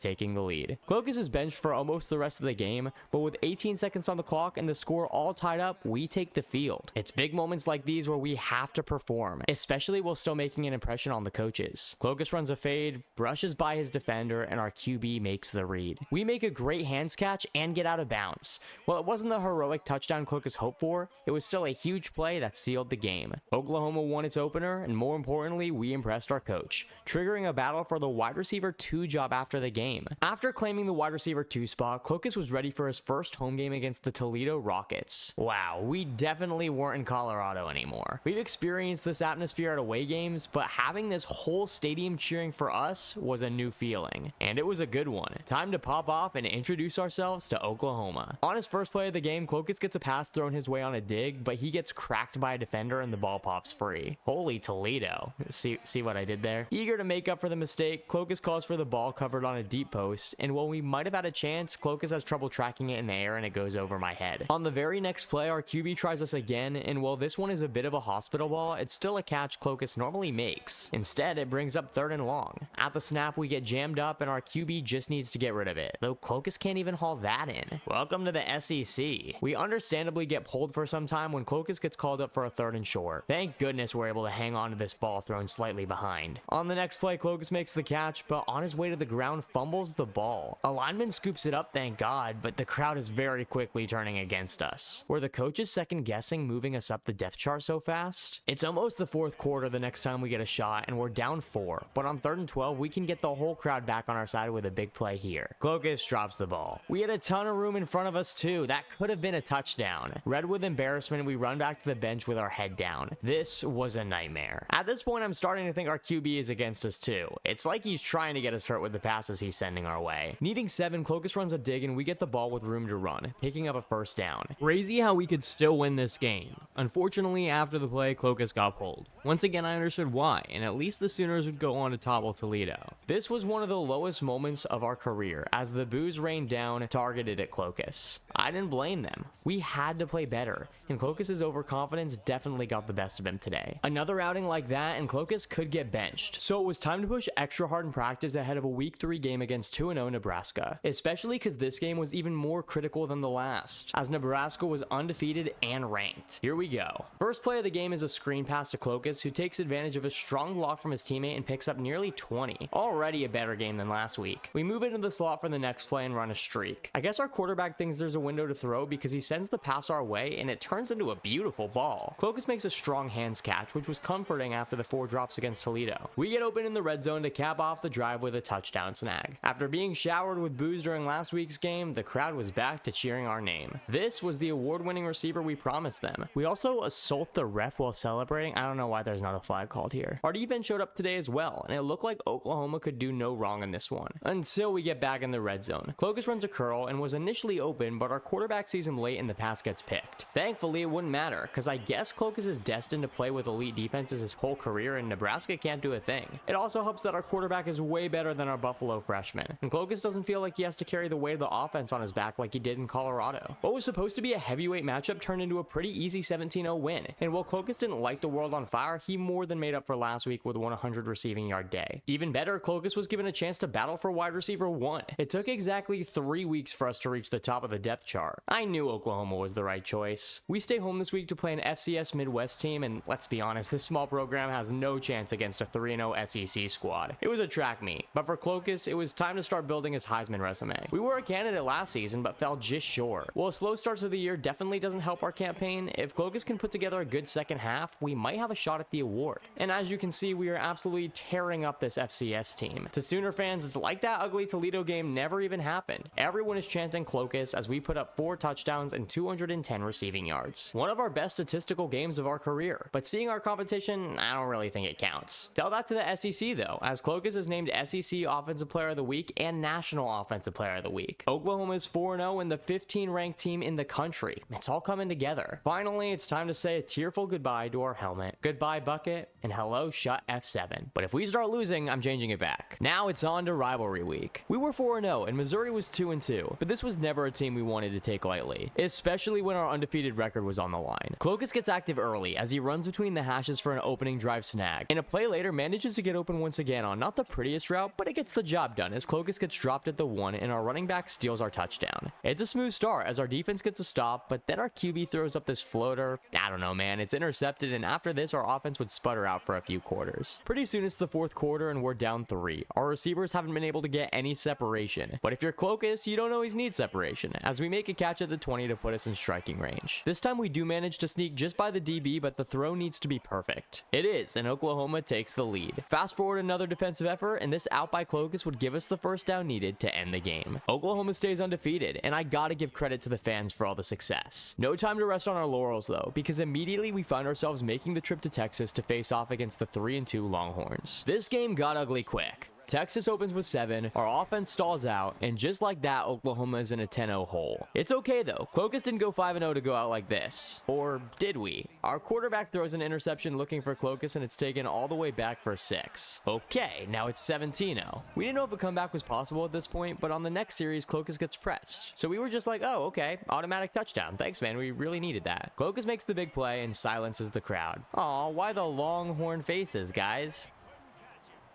taking the lead. Clokus is benched for almost the rest of the game, but with 18 seconds on the clock and the score all tied up, we take the field. It's big moments like these where we have to perform, especially while still making an impression on the coaches. Clokus runs a fade, brushes by his defender, and our QB makes the read. We make a great hands catch and get out of bounds. While it wasn't the heroic touchdown Clokus hoped for, it was still a huge play that sealed the game. Oklahoma won its opener, and more importantly, we impressed our coach, triggering a battle for the wide receiver 2 job after the game. After claiming the wide receiver 2 spot, Clokus was ready for his first home game against the Toledo Rockets. Wow, we definitely weren't in Colorado anymore. We've experienced this atmosphere at away games, but having this whole stadium cheering for us was a new feeling, and it was a good one. Time to pop off and introduce ourselves to Oklahoma. On his first play of the game, Clokus gets a pass thrown his way on a dig, but he gets cracked by a defender and the ball pops free. Holy Toledo. See what I did there? Eager to make up for the mistake, Clokus calls for the ball covered on a deep post, and while we might have had a chance, Clokus has trouble tracking it in the air and it goes over my head. On the very next play, our QB tries us again, and while this one is a bit of a hospital ball, it's still a catch Clokus normally makes. Instead, it brings up 3rd and long. At the snap, we get jammed up and our QB just needs to get rid of it, though Clokus can't even haul that in. Welcome to the SEC. We understandably get pulled for some time when Clokus gets called up for a 3rd and short. Thank goodness we're able to hang on to this ball thrown slightly behind. On the next play, Clokus makes the catch, but on his way to the ground fumbles the ball. A lineman scoops it up, thank God, but the crowd is very quickly turning against us. Were the coaches second guessing moving us up the depth chart so fast? It's almost the 4th quarter the next time we get a shot, and we're down 4, but on 3rd and 12, we can get the whole crowd back on our side with a big play here. Clokus Clokus drops the ball. We had a ton of room in front of us too. That could have been a touchdown. Red with embarrassment, we run back to the bench with our head down. This was a nightmare. At this point, I'm starting to think our QB is against us too. It's like he's trying to get us hurt with the passes he's sending our way. Needing 7, Clokus runs a dig and we get the ball with room to run, picking up a first down. Crazy how we could still win this game. Unfortunately, after the play, Clokus got pulled. Once again, I understood why, and at least the Sooners would go on to topple Toledo. This was one of the lowest moments of our career as the boos rained down, targeted at Clokus. I didn't blame them. We had to play better, and Clokus's overconfidence definitely got the best of him today. Another outing like that and Clokus could get benched, so it was time to push extra hard in practice ahead of a week 3 game against 2-0 Nebraska, especially because this game was even more critical than the last, as Nebraska was undefeated and ranked. Here we go. First play of the game is a screen pass to Clokus, who takes advantage of a strong block from his teammate and picks up nearly 20. Already a better game than last week. We move into the slot for the next play and run a streak. I guess our quarterback thinks there's a window to throw because he sends the pass our way and it turns into a beautiful ball. Clokus makes a strong hands catch, which was comforting after the 4 drops against Toledo. We get open in the red zone to cap off the drive with a touchdown snag. After being showered with boos during last week's game, the crowd was back to cheering our name. This was the award-winning receiver we promised them. We also assault the ref while celebrating. I don't know why there's not a flag called here. Our defense showed up today as well, and it looked like Oklahoma could do no wrong in this one. Until we get back in the red zone. Clokus runs a curl and was initially open, but our quarterback sees him late and the pass gets picked. Thankfully, it wouldn't matter, because I guess Clokus is destined to play with elite defenses his whole career and Nebraska can't do a thing. It also helps that our quarterback is way better than our Buffalo freshman, and Clokus doesn't feel like he has to carry the weight of the offense on his back like he did in Colorado. What was supposed to be a heavyweight matchup turned into a pretty easy 17-0 win, and while Clokus didn't light the world on fire, he more than made up for last week with a 100 receiving yard day. Even better, Clokus was given a chance to battle for wide receiver 1. It took exactly 3 weeks for us to reach the top of the depth chart. I knew Oklahoma was the right choice. We stay home this week to play an FCS Midwest team, and let's be honest, this small program has no chance against a 3-0 SEC squad. It was a track meet, but for Clokus, it was time to start building his Heisman resume. We were a candidate last season, but fell just short. While a slow start to the year definitely doesn't help our campaign, if Clokus can put together a good second half, we might have a shot at the award. And as you can see, we are absolutely tearing up this FCS team. To Sooner fans, it's like that ugly Toledo game never even happened. Everyone is chanting Clokus as we put up 4 touchdowns and 210 receiving yards. One of our best statistical games of our career, but seeing our competition, I don't really think it counts. Tell that to the SEC though, as Clokus is named SEC Offensive Player of the Week and National Offensive Player of the Week. Oklahoma is 4-0 and the 15th ranked team in the country. It's all coming together. Finally, it's time to say a tearful goodbye to our helmet. Goodbye bucket, and hello shut F7. But if we start losing, I'm changing it back. Now it's on to rivalry week. We were 4-0 and Missouri was 2-2, but this was never a team we wanted to take lightly, especially when our undefeated record was on the line. Clokus gets active early as he runs between the hashes for an opening drive snag, and a play later manages to get open once again on not the prettiest route, but it gets the job done as Clokus gets dropped at the 1 and our running back steals our touchdown. It's a smooth start as our defense gets a stop, but then our QB throws up this floater. I don't know, man, it's intercepted, and after this our offense would sputter out for a few quarters. Pretty soon it's the 4th quarter and we're down 3. Our receivers haven't been able to get any separation, but if you're Clokus, you don't always need separation, as we make a catch at the 20 to put us in striking range. This time we do manage to sneak just by the DB, but the throw needs to be perfect. It is, and Oklahoma takes the lead. Fast forward another defensive effort, and this out by Clokus would give us the first down needed to end the game. Oklahoma stays undefeated, and I gotta give credit to the fans for all the success. No time to rest on our laurels though, because immediately we find ourselves making the trip to Texas to face off against the 3-2 Longhorns. This game got ugly quick. Texas opens with 7, our offense stalls out, and just like that, Oklahoma is in a 10-0 hole. It's okay though, Clokus didn't go 5-0 to go out like this. Or did we? Our quarterback throws an interception looking for Clokus and it's taken all the way back for 6. Okay, now it's 17-0. We didn't know if a comeback was possible at this point, but on the next series, Clokus gets pressed. So we were just like, oh, okay, automatic touchdown. Thanks, man, we really needed that. Clokus makes the big play and silences the crowd. Aw, why the Longhorn faces, guys?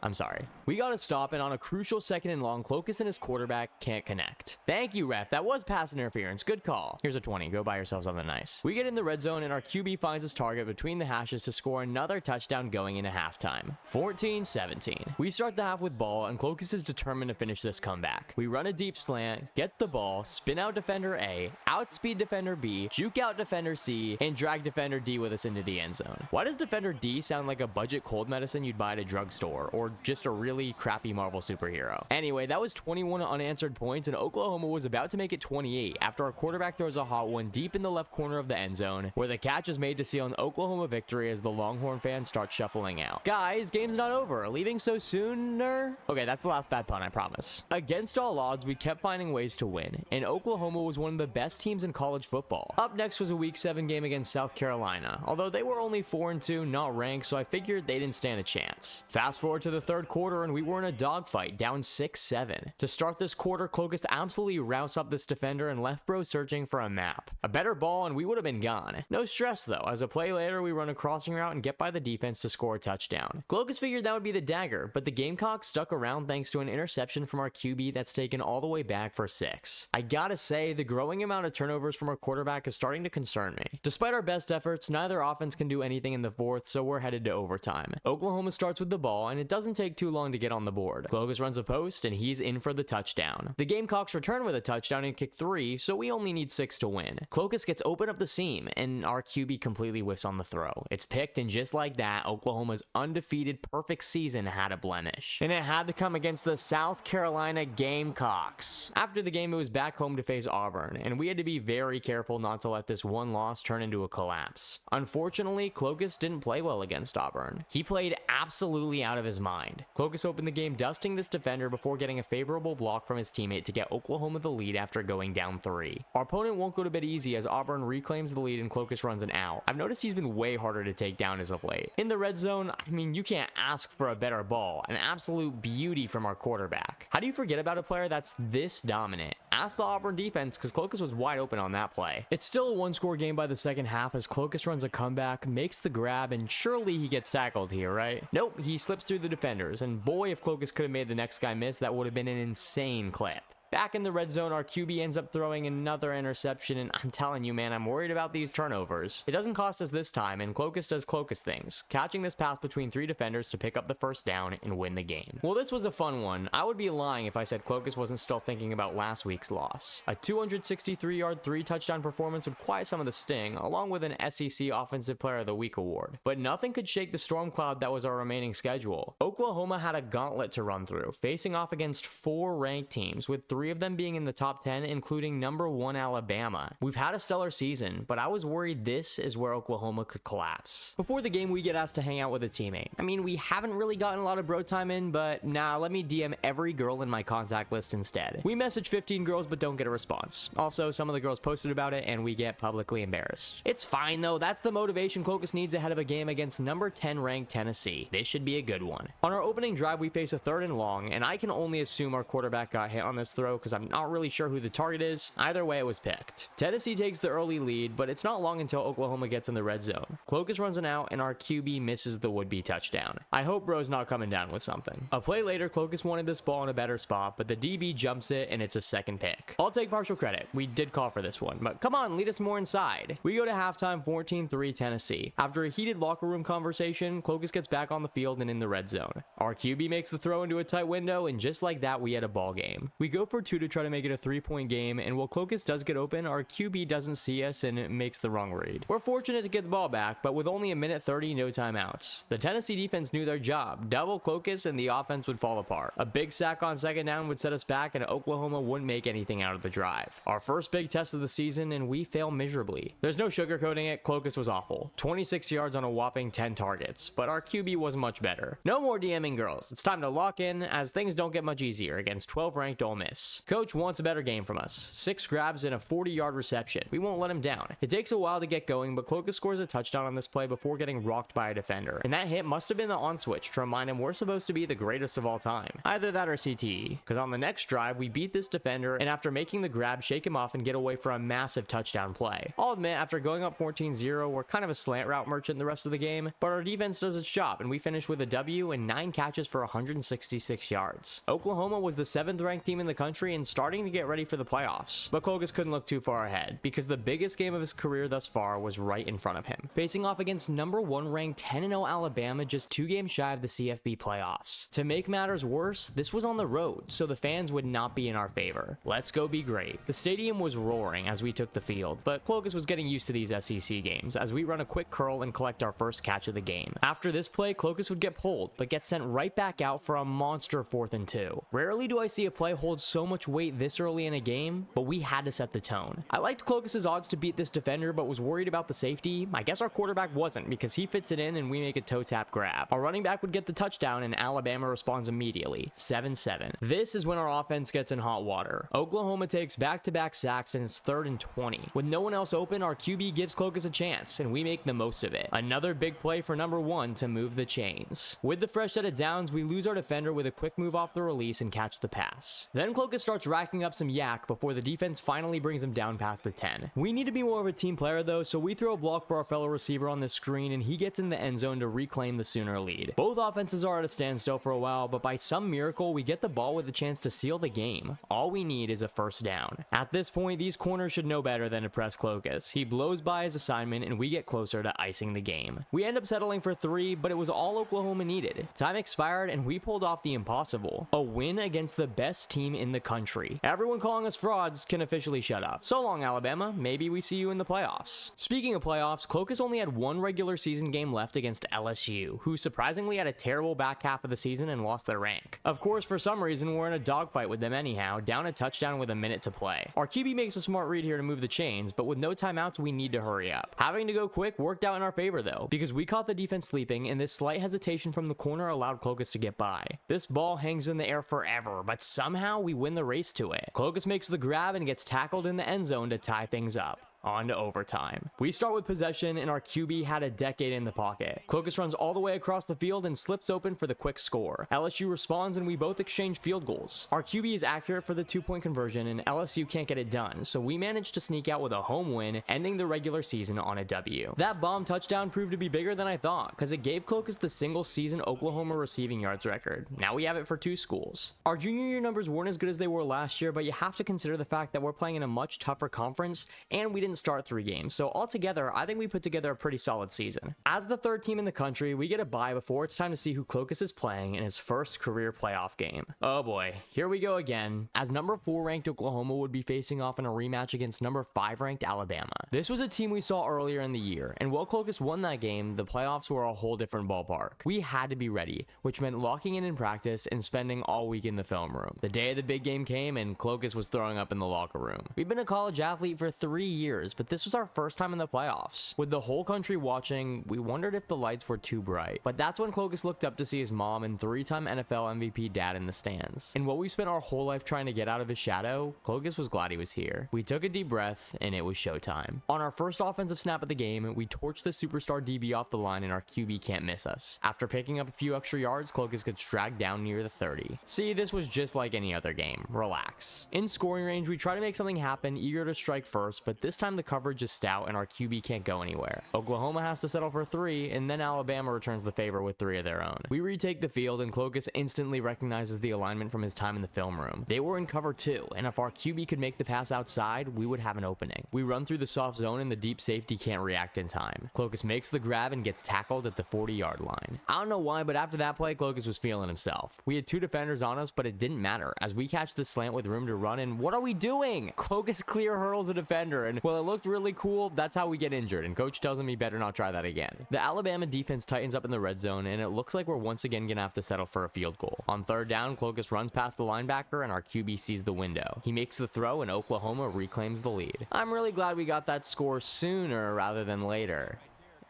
I'm sorry. We got to stop, and on a crucial 2nd and long, Clokus and his quarterback can't connect. Thank you, ref. That was pass interference. Good call. Here's a 20. Go buy yourself something nice. We get in the red zone, and our QB finds his target between the hashes to score another touchdown going into halftime. 14-17. We start the half with ball, and Clokus is determined to finish this comeback. We run a deep slant, get the ball, spin out defender A, outspeed defender B, juke out defender C, and drag defender D with us into the end zone. Why does defender D sound like a budget cold medicine you'd buy at a drugstore, or or just a really crappy Marvel superhero. Anyway, that was 21 unanswered points, and Oklahoma was about to make it 28 after our quarterback throws a hot one deep in the left corner of the end zone, where the catch is made to seal an Oklahoma victory as the Longhorn fans start shuffling out. Guys, game's not over. Leaving so sooner? Okay, that's the last bad pun, I promise. Against all odds, we kept finding ways to win, and Oklahoma was one of the best teams in college football. Up next was a Week 7 game against South Carolina, although they were only 4-2, not ranked, so I figured they didn't stand a chance. Fast forward to the third quarter, and we were in a dogfight, down 6-7. To start this quarter, Clokus absolutely routes up this defender and left bro searching for a map. A better ball and we would have been gone. No stress though, as a play later we run a crossing route and get by the defense to score a touchdown. Clokus figured that would be the dagger, but the Gamecocks stuck around thanks to an interception from our QB that's taken all the way back for 6. I gotta say, the growing amount of turnovers from our quarterback is starting to concern me. Despite our best efforts, neither offense can do anything in the fourth, so we're headed to overtime. Oklahoma starts with the ball, and it doesn't take too long to get on the board. Clokus runs a post, and he's in for the touchdown. The Gamecocks return with a touchdown and kick 3, so we only need 6 to win. Clokus gets open up the seam, and our QB completely whiffs on the throw. It's picked, and just like that, Oklahoma's undefeated perfect season had a blemish. And it had to come against the South Carolina Gamecocks. After the game, it was back home to face Auburn, and we had to be very careful not to let this one loss turn into a collapse. Unfortunately, Clokus didn't play well against Auburn. He played absolutely out of his mind. Clokus opened the game dusting this defender before getting a favorable block from his teammate to get Oklahoma the lead after going down 3. Our opponent won't go to bed easy as Auburn reclaims the lead and Clokus runs an out. I've noticed he's been way harder to take down as of late. In the red zone, I mean, you can't ask for a better ball. An absolute beauty from our quarterback. How do you forget about a player that's this dominant? Ask the Auburn defense, because Clokus was wide open on that play. It's still a one-score game by the second half as Clokus runs a comeback, makes the grab, and surely he gets tackled here, right? Nope, he slips through the defenders, and boy, if Clokus could have made the next guy miss, that would have been an insane clip. Back in the red zone, our QB ends up throwing another interception, and I'm telling you, man, I'm worried about these turnovers. It doesn't cost us this time, and Clokus does Clokus things, catching this pass between 3 defenders to pick up the first down and win the game. Well, this was a fun one. I would be lying if I said Clokus wasn't still thinking about last week's loss. A 263-yard, 3-touchdown performance would quiet some of the sting, along with an SEC Offensive Player of the Week award. But nothing could shake the storm cloud that was our remaining schedule. Oklahoma had a gauntlet to run through, facing off against 4 ranked teams, with 3 of them being in the top 10, including number 1 Alabama. We've had a stellar season, but I was worried this is where Oklahoma could collapse. Before the game, we get asked to hang out with a teammate. I mean, we haven't really gotten a lot of bro time in, but nah, let me DM every girl in my contact list instead. We message 15 girls, but don't get a response. Also, some of the girls posted about it, and we get publicly embarrassed. It's fine though, that's the motivation Clokus needs ahead of a game against number 10 ranked Tennessee. This should be a good one. On our opening drive, we face a 3rd and long, and I can only assume our quarterback got hit on this throw because I'm not really sure who the target is. Either way, it was picked. Tennessee takes the early lead, but it's not long until Oklahoma gets in the red zone. Clokus runs an out, and our QB misses the would-be touchdown. I hope bro's not coming down with something. A play later, Clokus wanted this ball in a better spot, but the DB jumps it, and it's a second pick. I'll take partial credit. We did call for this one, but come on, lead us more inside. We go to halftime 14-3 Tennessee. After a heated locker room conversation, Clokus gets back on the field and in the red zone. Our QB makes the throw into a tight window, and just like that, we had a ball game. We go for 2 to try to make it a 3-point game, and while Clokus does get open, our QB doesn't see us and makes the wrong read. We're fortunate to get the ball back, but with only a minute 30, no timeouts. The Tennessee defense knew their job. Double Clokus and the offense would fall apart. A big sack on second down would set us back, and Oklahoma wouldn't make anything out of the drive. Our first big test of the season, and we fail miserably. There's no sugarcoating it, Clokus was awful. 26 yards on a whopping 10 targets, but our QB was much better. No more DMing girls. It's time to lock in, as things don't get much easier against 12 ranked Ole Miss. Coach wants a better game from us. 6 grabs and a 40-yard reception. We won't let him down. It takes a while to get going, but Clokus scores a touchdown on this play before getting rocked by a defender. And that hit must have been the on switch to remind him we're supposed to be the greatest of all time. Either that or CTE. Because on the next drive, we beat this defender, and after making the grab, shake him off and get away for a massive touchdown play. I'll admit, after going up 14-0, we're kind of a slant route merchant the rest of the game, but our defense does its job, and we finish with a W and 9 catches for 166 yards. Oklahoma was the 7th ranked team in the country country and starting to get ready for the playoffs. But Clokus couldn't look too far ahead, because the biggest game of his career thus far was right in front of him, facing off against number 1 ranked 10-0 Alabama just 2 games shy of the CFB playoffs. To make matters worse, this was on the road, so the fans would not be in our favor. Let's go be great. The stadium was roaring as we took the field, but Clokus was getting used to these SEC games as we run a quick curl and collect our first catch of the game. After this play, Clokus would get pulled, but get sent right back out for a monster 4th and 2. Rarely do I see a play hold so much weight this early in a game, but we had to set the tone. I liked Clokus's odds to beat this defender, but was worried about the safety. I guess our quarterback wasn't, because he fits it in and we make a toe tap grab. Our running back would get the touchdown and Alabama responds immediately, 7-7. This is when our offense gets in hot water. Oklahoma takes back-to-back sacks and it's 3rd and 20. With no one else open, our QB gives Clokus a chance and we make the most of it. Another big play for number 1 to move the chains. With the fresh set of downs, we lose our defender with a quick move off the release and catch the pass. Then Clokus starts racking up some yak before the defense finally brings him down past the 10. We need to be more of a team player though, so we throw a block for our fellow receiver on the screen and he gets in the end zone to reclaim the Sooner lead. Both offenses are at a standstill for a while, but by some miracle we get the ball with a chance to seal the game. All we need is a first down. At this point, these corners should know better than to press Clokus. He blows by his assignment and we get closer to icing the game. We end up settling for 3, but it was all Oklahoma needed. Time expired and we pulled off the impossible. A win against the best team in the country. Everyone calling us frauds can officially shut up. So long, Alabama. Maybe we see you in the playoffs. Speaking of playoffs, Clokus only had 1 regular season game left against LSU, who surprisingly had a terrible back half of the season and lost their rank. Of course, for some reason, we're in a dogfight with them anyhow, down a touchdown with a minute to play. Our QB makes a smart read here to move the chains, but with no timeouts, we need to hurry up. Having to go quick worked out in our favor though, because we caught the defense sleeping and this slight hesitation from the corner allowed Clokus to get by. This ball hangs in the air forever, but somehow we win the race to it. Clokus makes the grab and gets tackled in the end zone to tie things up. On to overtime. We start with possession and our QB had a decade in the pocket. Clokus runs all the way across the field and slips open for the quick score. LSU responds and we both exchange field goals. Our QB is accurate for the 2-point conversion and LSU can't get it done, so we managed to sneak out with a home win, ending the regular season on a W. That bomb touchdown proved to be bigger than I thought, because it gave Clokus the single season Oklahoma receiving yards record. Now we have it for 2 schools. Our junior year numbers weren't as good as they were last year, but you have to consider the fact that we're playing in a much tougher conference and we didn't start 3 games, so altogether I think we put together a pretty solid season. As the 3rd team in the country, we get a bye before it's time to see who Clokus is playing in his first career playoff game. Oh boy, here we go again, as number 4 ranked Oklahoma would be facing off in a rematch against number 5 ranked Alabama. This was a team we saw earlier in the year, and while Clokus won that game, the playoffs were a whole different ballpark. We had to be ready, which meant locking in practice and spending all week in the film room. The day of the big game came and Clokus was throwing up in the locker room. We've been a college athlete for 3 years, but this was our first time in the playoffs. With the whole country watching, we wondered if the lights were too bright. But that's when Clokus looked up to see his mom and 3-time NFL MVP dad in the stands. And what we spent our whole life trying to get out of his shadow, Clokus was glad he was here. We took a deep breath, and it was showtime. On our first offensive snap of the game, we torched the superstar DB off the line and our QB can't miss us. After picking up a few extra yards, Clokus gets dragged down near the 30. See, this was just like any other game. Relax. In scoring range, we try to make something happen, eager to strike first, but this time the coverage is stout and our QB can't go anywhere. Oklahoma has to settle for 3, and then Alabama returns the favor with 3 of their own. We retake the field, and Clokus instantly recognizes the alignment from his time in the film room. They were in cover 2, and if our QB could make the pass outside, we would have an opening. We run through the soft zone, and the deep safety can't react in time. Clokus makes the grab and gets tackled at the 40-yard line. I don't know why, but after that play, Clokus was feeling himself. We had 2 defenders on us, but it didn't matter, as we catch the slant with room to run, and what are we doing? Clokus clear hurdles a defender, and while it looked really cool, that's how we get injured, and coach tells him he better not try that again. The Alabama defense tightens up in the red zone, and it looks like we're once again gonna have to settle for a field goal. On 3rd down, Clokus runs past the linebacker, and our QB sees the window. He makes the throw, and Oklahoma reclaims the lead. I'm really glad we got that score sooner rather than later.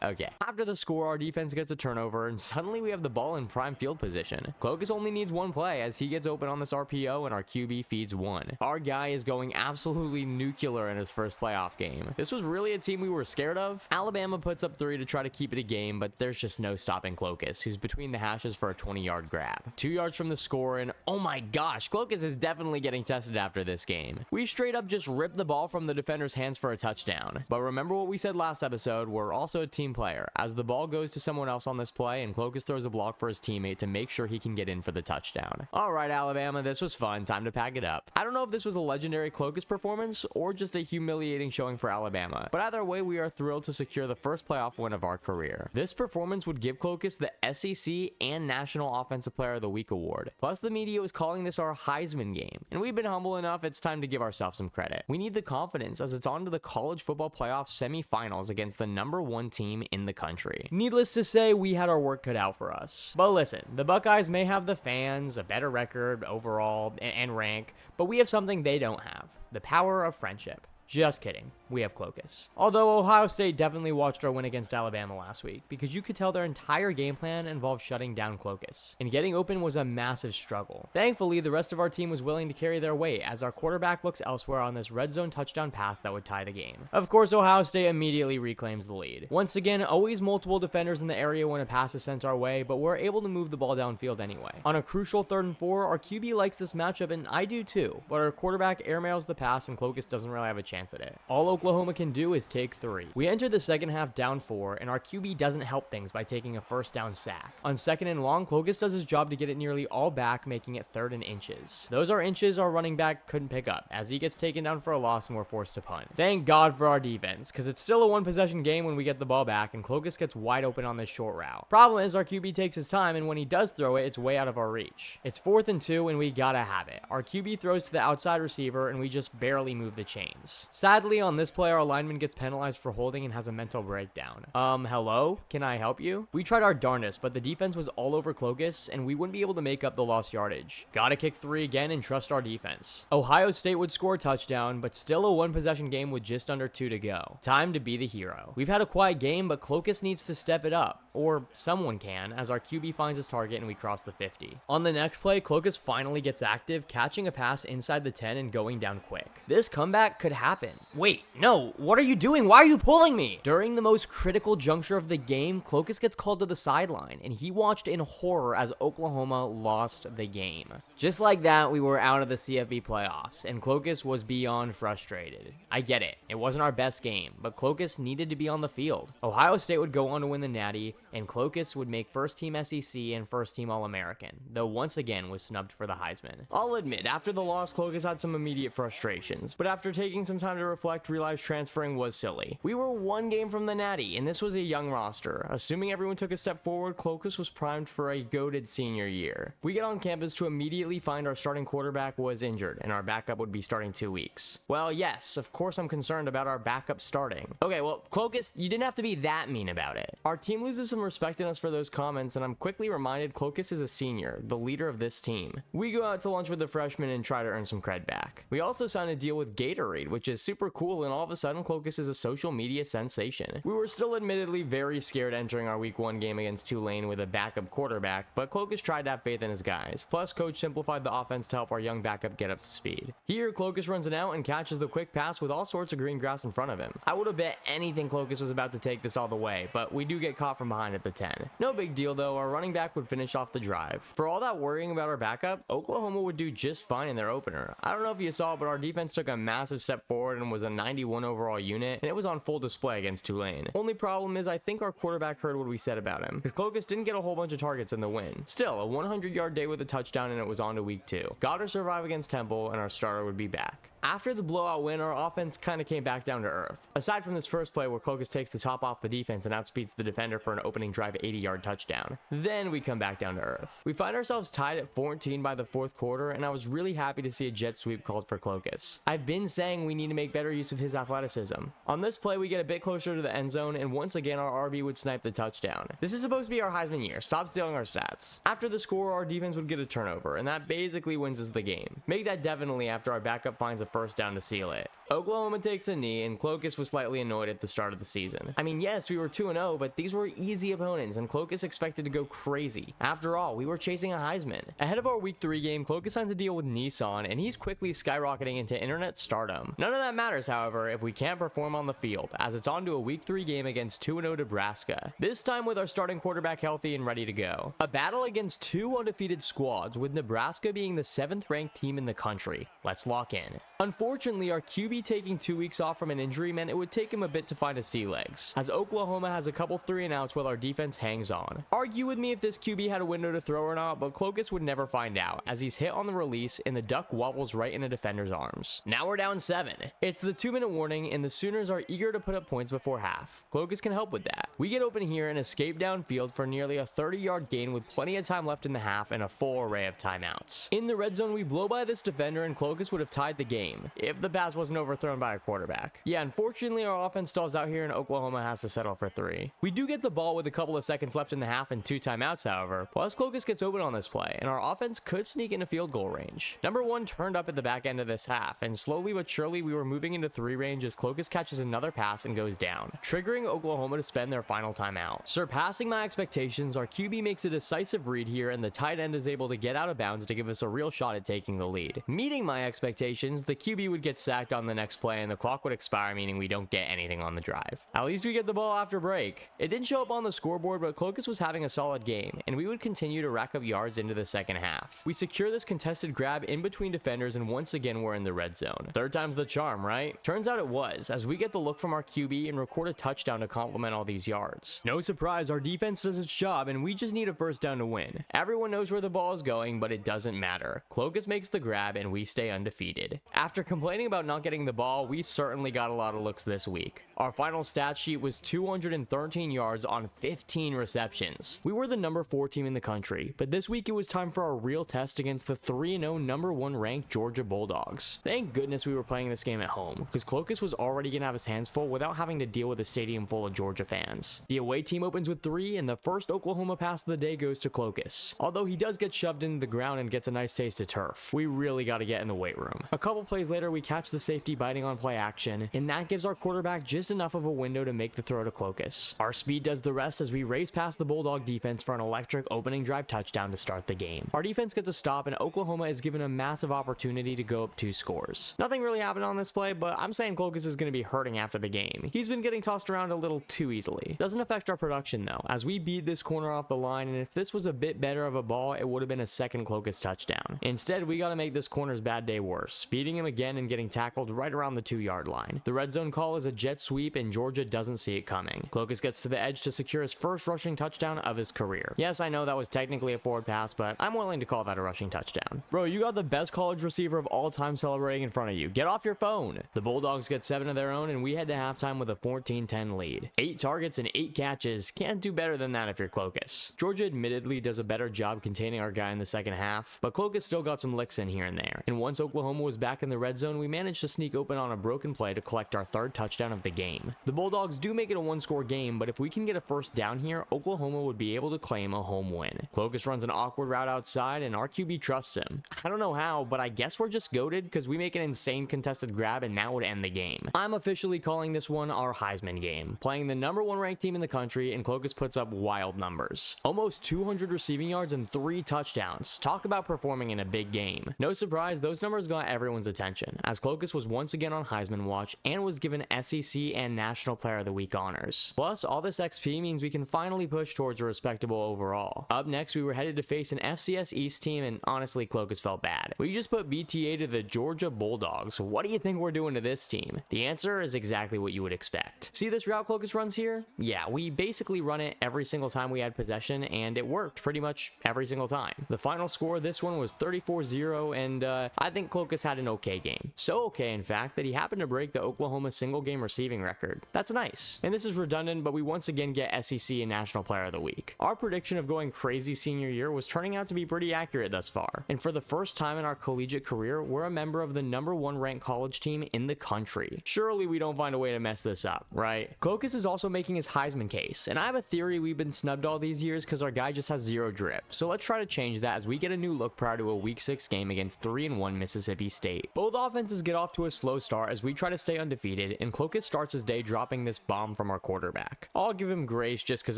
Okay. After the score, our defense gets a turnover, and suddenly we have the ball in prime field position. Clokus only needs 1 play as he gets open on this RPO, and our QB feeds 1. Our guy is going absolutely nuclear in his first playoff game. This was really a team we were scared of. Alabama puts up 3 to try to keep it a game, but there's just no stopping Clokus, who's between the hashes for a 20-yard grab. 2 yards from the score, and oh my gosh, Clokus is definitely getting tested after this game. We straight up just ripped the ball from the defender's hands for a touchdown. But remember what we said last episode, we're also a team player, as the ball goes to someone else on this play, and Clokus throws a block for his teammate to make sure he can get in for the touchdown. Alright Alabama, this was fun, time to pack it up. I don't know if this was a legendary Clokus performance, or just a humiliating showing for Alabama, but either way we are thrilled to secure the first playoff win of our career. This performance would give Clokus the SEC and National Offensive Player of the Week award. Plus the media is calling this our Heisman game, and we've been humble enough it's time to give ourselves some credit. We need the confidence as it's on to the college football playoff semifinals against the #1 team in the country. Needless to say, we had our work cut out for us. But listen, the Buckeyes may have the fans, a better record overall, and rank, but we have something they don't have: the power of friendship. Just kidding. We have Clokus. Although Ohio State definitely watched our win against Alabama last week, because you could tell their entire game plan involved shutting down Clokus, and getting open was a massive struggle. Thankfully, the rest of our team was willing to carry their weight, as our quarterback looks elsewhere on this red zone touchdown pass that would tie the game. Of course, Ohio State immediately reclaims the lead. Once again, always multiple defenders in the area when a pass is sent our way, but we're able to move the ball downfield anyway. On a crucial 3rd and 4, our QB likes this matchup, and I do too, but our quarterback airmails the pass and Clokus doesn't really have a chance at it. All Oklahoma can do is take 3. We enter the second half down 4, and our QB doesn't help things by taking a first down sack. On 2nd and long, Clokus does his job to get it nearly all back, making it 3rd and inches. Those are inches our running back couldn't pick up, as he gets taken down for a loss and we're forced to punt. Thank God for our defense, because it's still a 1-possession game when we get the ball back, and Clokus gets wide open on this short route. Problem is, our QB takes his time, and when he does throw it, it's way out of our reach. It's 4th and 2, and we gotta have it. Our QB throws to the outside receiver, and we just barely move the chains. Sadly, on this play, our lineman gets penalized for holding and has a mental breakdown. Hello? Can I help you? We tried our darndest, but the defense was all over Clokus, and we wouldn't be able to make up the lost yardage. Gotta kick 3 again and trust our defense. Ohio State would score a touchdown, but still a 1-possession game with just under 2 to go. Time to be the hero. We've had a quiet game, but Clokus needs to step it up. Or someone can, as our QB finds his target and we cross the 50. On the next play, Clokus finally gets active, catching a pass inside the 10 and going down quick. This comeback could happen. Wait, no, what are you doing? Why are you pulling me? During the most critical juncture of the game, Clokus gets called to the sideline, and he watched in horror as Oklahoma lost the game. Just like that, we were out of the CFB playoffs, and Clokus was beyond frustrated. I get it, it wasn't our best game, but Clokus needed to be on the field. Ohio State would go on to win the Natty, and Clokus would make first team SEC and first team All-American, though once again was snubbed for the Heisman. I'll admit, after the loss, Clokus had some immediate frustrations, but after taking some time to reflect, realized transferring was silly. We were 1 game from the Natty, and this was a young roster. Assuming everyone took a step forward, Clokus was primed for a goated senior year. We get on campus to immediately find our starting quarterback was injured, and our backup would be starting 2 weeks. Well, yes, of course I'm concerned about our backup starting. Okay, well, Clokus, you didn't have to be that mean about it. Our team loses some respect in us for those comments, and I'm quickly reminded Clokus is a senior, the leader of this team. We go out to lunch with the freshmen and try to earn some cred back. We also signed a deal with Gatorade, which is super cool, and all of a sudden Clokus is a social media sensation. We were still admittedly very scared entering our week 1 game against Tulane with a backup quarterback, but Clokus tried to have faith in his guys. Plus, coach simplified the offense to help our young backup get up to speed. Here, Clokus runs it out and catches the quick pass with all sorts of green grass in front of him. I would have bet anything Clokus was about to take this all the way, but we do get caught from behind at the 10. No big deal though, our running back would finish off the drive. For all that worrying about our backup, Oklahoma would do just fine in their opener. I don't know if you saw, but our defense took a massive step forward and was a 91 overall unit, and it was on full display against Tulane. Only problem is I think our quarterback heard what we said about him, because Clokus didn't get a whole bunch of targets in the win. Still, a 100-yard day with a touchdown, and it was on to week 2. Gotta survive against Temple, and our starter would be back. After the blowout win, our offense kind of came back down to earth. Aside from this first play where Clokus takes the top off the defense and outspeeds the defender for an opening drive 80-yard touchdown. Then we come back down to earth. We find ourselves tied at 14 by the 4th quarter, and I was really happy to see a jet sweep called for Clokus. I've been saying we need to make better use of his athleticism. On this play, we get a bit closer to the end zone, and once again our RB would snipe the touchdown. This is supposed to be our Heisman year. Stop stealing our stats. After the score, our defense would get a turnover, and that basically wins us the game. Make that definitely after our backup finds a first down to seal it. Oklahoma takes a knee, and Clokus was slightly annoyed at the start of the season. I mean, yes, we were 2-0, but these were easy opponents, and Clokus expected to go crazy. After all, we were chasing a Heisman. Ahead of our week 3 game, Clokus signs a deal with Nissan, and he's quickly skyrocketing into internet stardom. None of that matters, however, if we can't perform on the field, as it's on to a week 3 game against 2-0 Nebraska. This time with our starting quarterback healthy and ready to go. A battle against 2 undefeated squads, with Nebraska being the 7th ranked team in the country. Let's lock in. Unfortunately, our QB taking 2 weeks off from an injury meant it would take him a bit to find his sea legs, as Oklahoma has a couple 3-and-outs while our defense hangs on. Argue with me if this QB had a window to throw or not, but Clokus would never find out, as he's hit on the release and the duck wobbles right in a defender's arms. Now we're down 7. It's the 2-minute warning, and the Sooners are eager to put up points before half. Clokus can help with that. We get open here and escape downfield for nearly a 30-yard gain with plenty of time left in the half and a full array of timeouts. In the red zone, we blow by this defender and Clokus would have tied the game if the pass wasn't overthrown by a quarterback. Yeah, unfortunately our offense stalls out here and Oklahoma has to settle for 3. We do get the ball with a couple of seconds left in the half and 2 timeouts, however, plus Clokus gets open on this play and our offense could sneak into field goal range. Number 1 turned up at the back end of this half, and slowly but surely we were moving into 3 range as Clokus catches another pass and goes down, triggering Oklahoma to spend their final timeout. Surpassing my expectations, our QB makes a decisive read here and the tight end is able to get out of bounds to give us a real shot at taking the lead. Meeting my expectations, the QB would get sacked on the next play and the clock would expire, meaning we don't get anything on the drive. At least we get the ball after break. It didn't show up on the scoreboard, but Clokus was having a solid game, and we would continue to rack up yards into the second half. We secure this contested grab in between defenders, and once again we're in the red zone. Third time's the charm, right? Turns out it was, as we get the look from our QB and record a touchdown to complement all these yards. No surprise, our defense does its job, and we just need a first down to win. Everyone knows where the ball is going, but it doesn't matter. Clokus makes the grab, and we stay undefeated. After complaining about not getting the ball, we certainly got a lot of looks this week. Our final stat sheet was 213 yards on 15 receptions. We were the number 4 team in the country, but this week it was time for a real test against the 3-0 number 1 ranked Georgia Bulldogs. Thank goodness we were playing this game at home, because Clokus was already gonna have his hands full without having to deal with a stadium full of Georgia fans. The away team opens with 3, and the first Oklahoma pass of the day goes to Clokus. Although he does get shoved into the ground and gets a nice taste of turf. We really gotta get in the weight room. A couple plays later, we catch the safety biting on play action, and that gives our quarterback just enough of a window to make the throw to Clokus. Our speed does the rest as we race past the Bulldog defense for an electric opening drive touchdown to start the game. Our defense gets a stop, and Oklahoma is given a massive opportunity to go up 2 scores. Nothing really happened on this play, but I'm saying Clokus is going to be hurting after the game. He's been getting tossed around a little too easily. Doesn't affect our production though, as we beat this corner off the line, and if this was a bit better of a ball, it would have been a second Clokus touchdown. Instead, we got to make this corner's bad day worse, beating him again and getting tackled right around the 2-yard line. The red zone call is a jet sweep, and Georgia doesn't see it coming. Clokus gets to the edge to secure his first rushing touchdown of his career. Yes, I know that was technically a forward pass, but I'm willing to call that a rushing touchdown. Bro, you got the best college receiver of all time celebrating in front of you. Get off your phone. The Bulldogs get 7 of their own, and we head to halftime with a 14-10 lead. 8 targets and 8 catches. Can't do better than that if you're Clokus. Georgia admittedly does a better job containing our guy in the second half, but Clokus still got some licks in here and there. And once Oklahoma was back in the red zone, we managed to sneak open on a broken play to collect our 3rd touchdown of the game. The Bulldogs do make it a 1-score game, but if we can get a first down here, Oklahoma would be able to claim a home win. Clokus runs an awkward route outside, and our QB trusts him. I don't know how, but I guess we're just goated because we make an insane contested grab and that would end the game. I'm officially calling this one our Heisman game, playing the number 1 ranked team in the country, and Clokus puts up wild numbers. Almost 200 receiving yards and 3 touchdowns. Talk about performing in a big game. No surprise, those numbers got everyone's attention, as Clokus was once again on Heisman watch and was given SEC and National Player of the Week honors. Plus, all this XP means we can finally push towards a respectable overall. Up next, we were headed to face an FCS East team, and honestly, Clokus felt bad. We just put BTA to the Georgia Bulldogs. What do you think we're doing to this team? The answer is exactly what you would expect. See this route Clokus runs here? Yeah, we basically run it every single time we had possession, and it worked pretty much every single time. The final score of this one was 34-0, and I think Clokus had an okay game. So okay, in fact, that he happened to break the Oklahoma single-game receiving record. That's nice. And this is redundant, but we once again get SEC and National Player of the Week. Our prediction of going crazy senior year was turning out to be pretty accurate thus far. And for the first time in our collegiate career, we're a member of the number 1 ranked college team in the country. Surely we don't find a way to mess this up, right? Clokus is also making his Heisman case, and I have a theory we've been snubbed all these years because our guy just has 0 drip. So let's try to change that as we get a new look prior to a week 6 game against 3-1 Mississippi State. Both offenses get off to a slow start as we try to stay undefeated, and Clokus starts his day dropping this bomb from our quarterback. I'll give him grace just because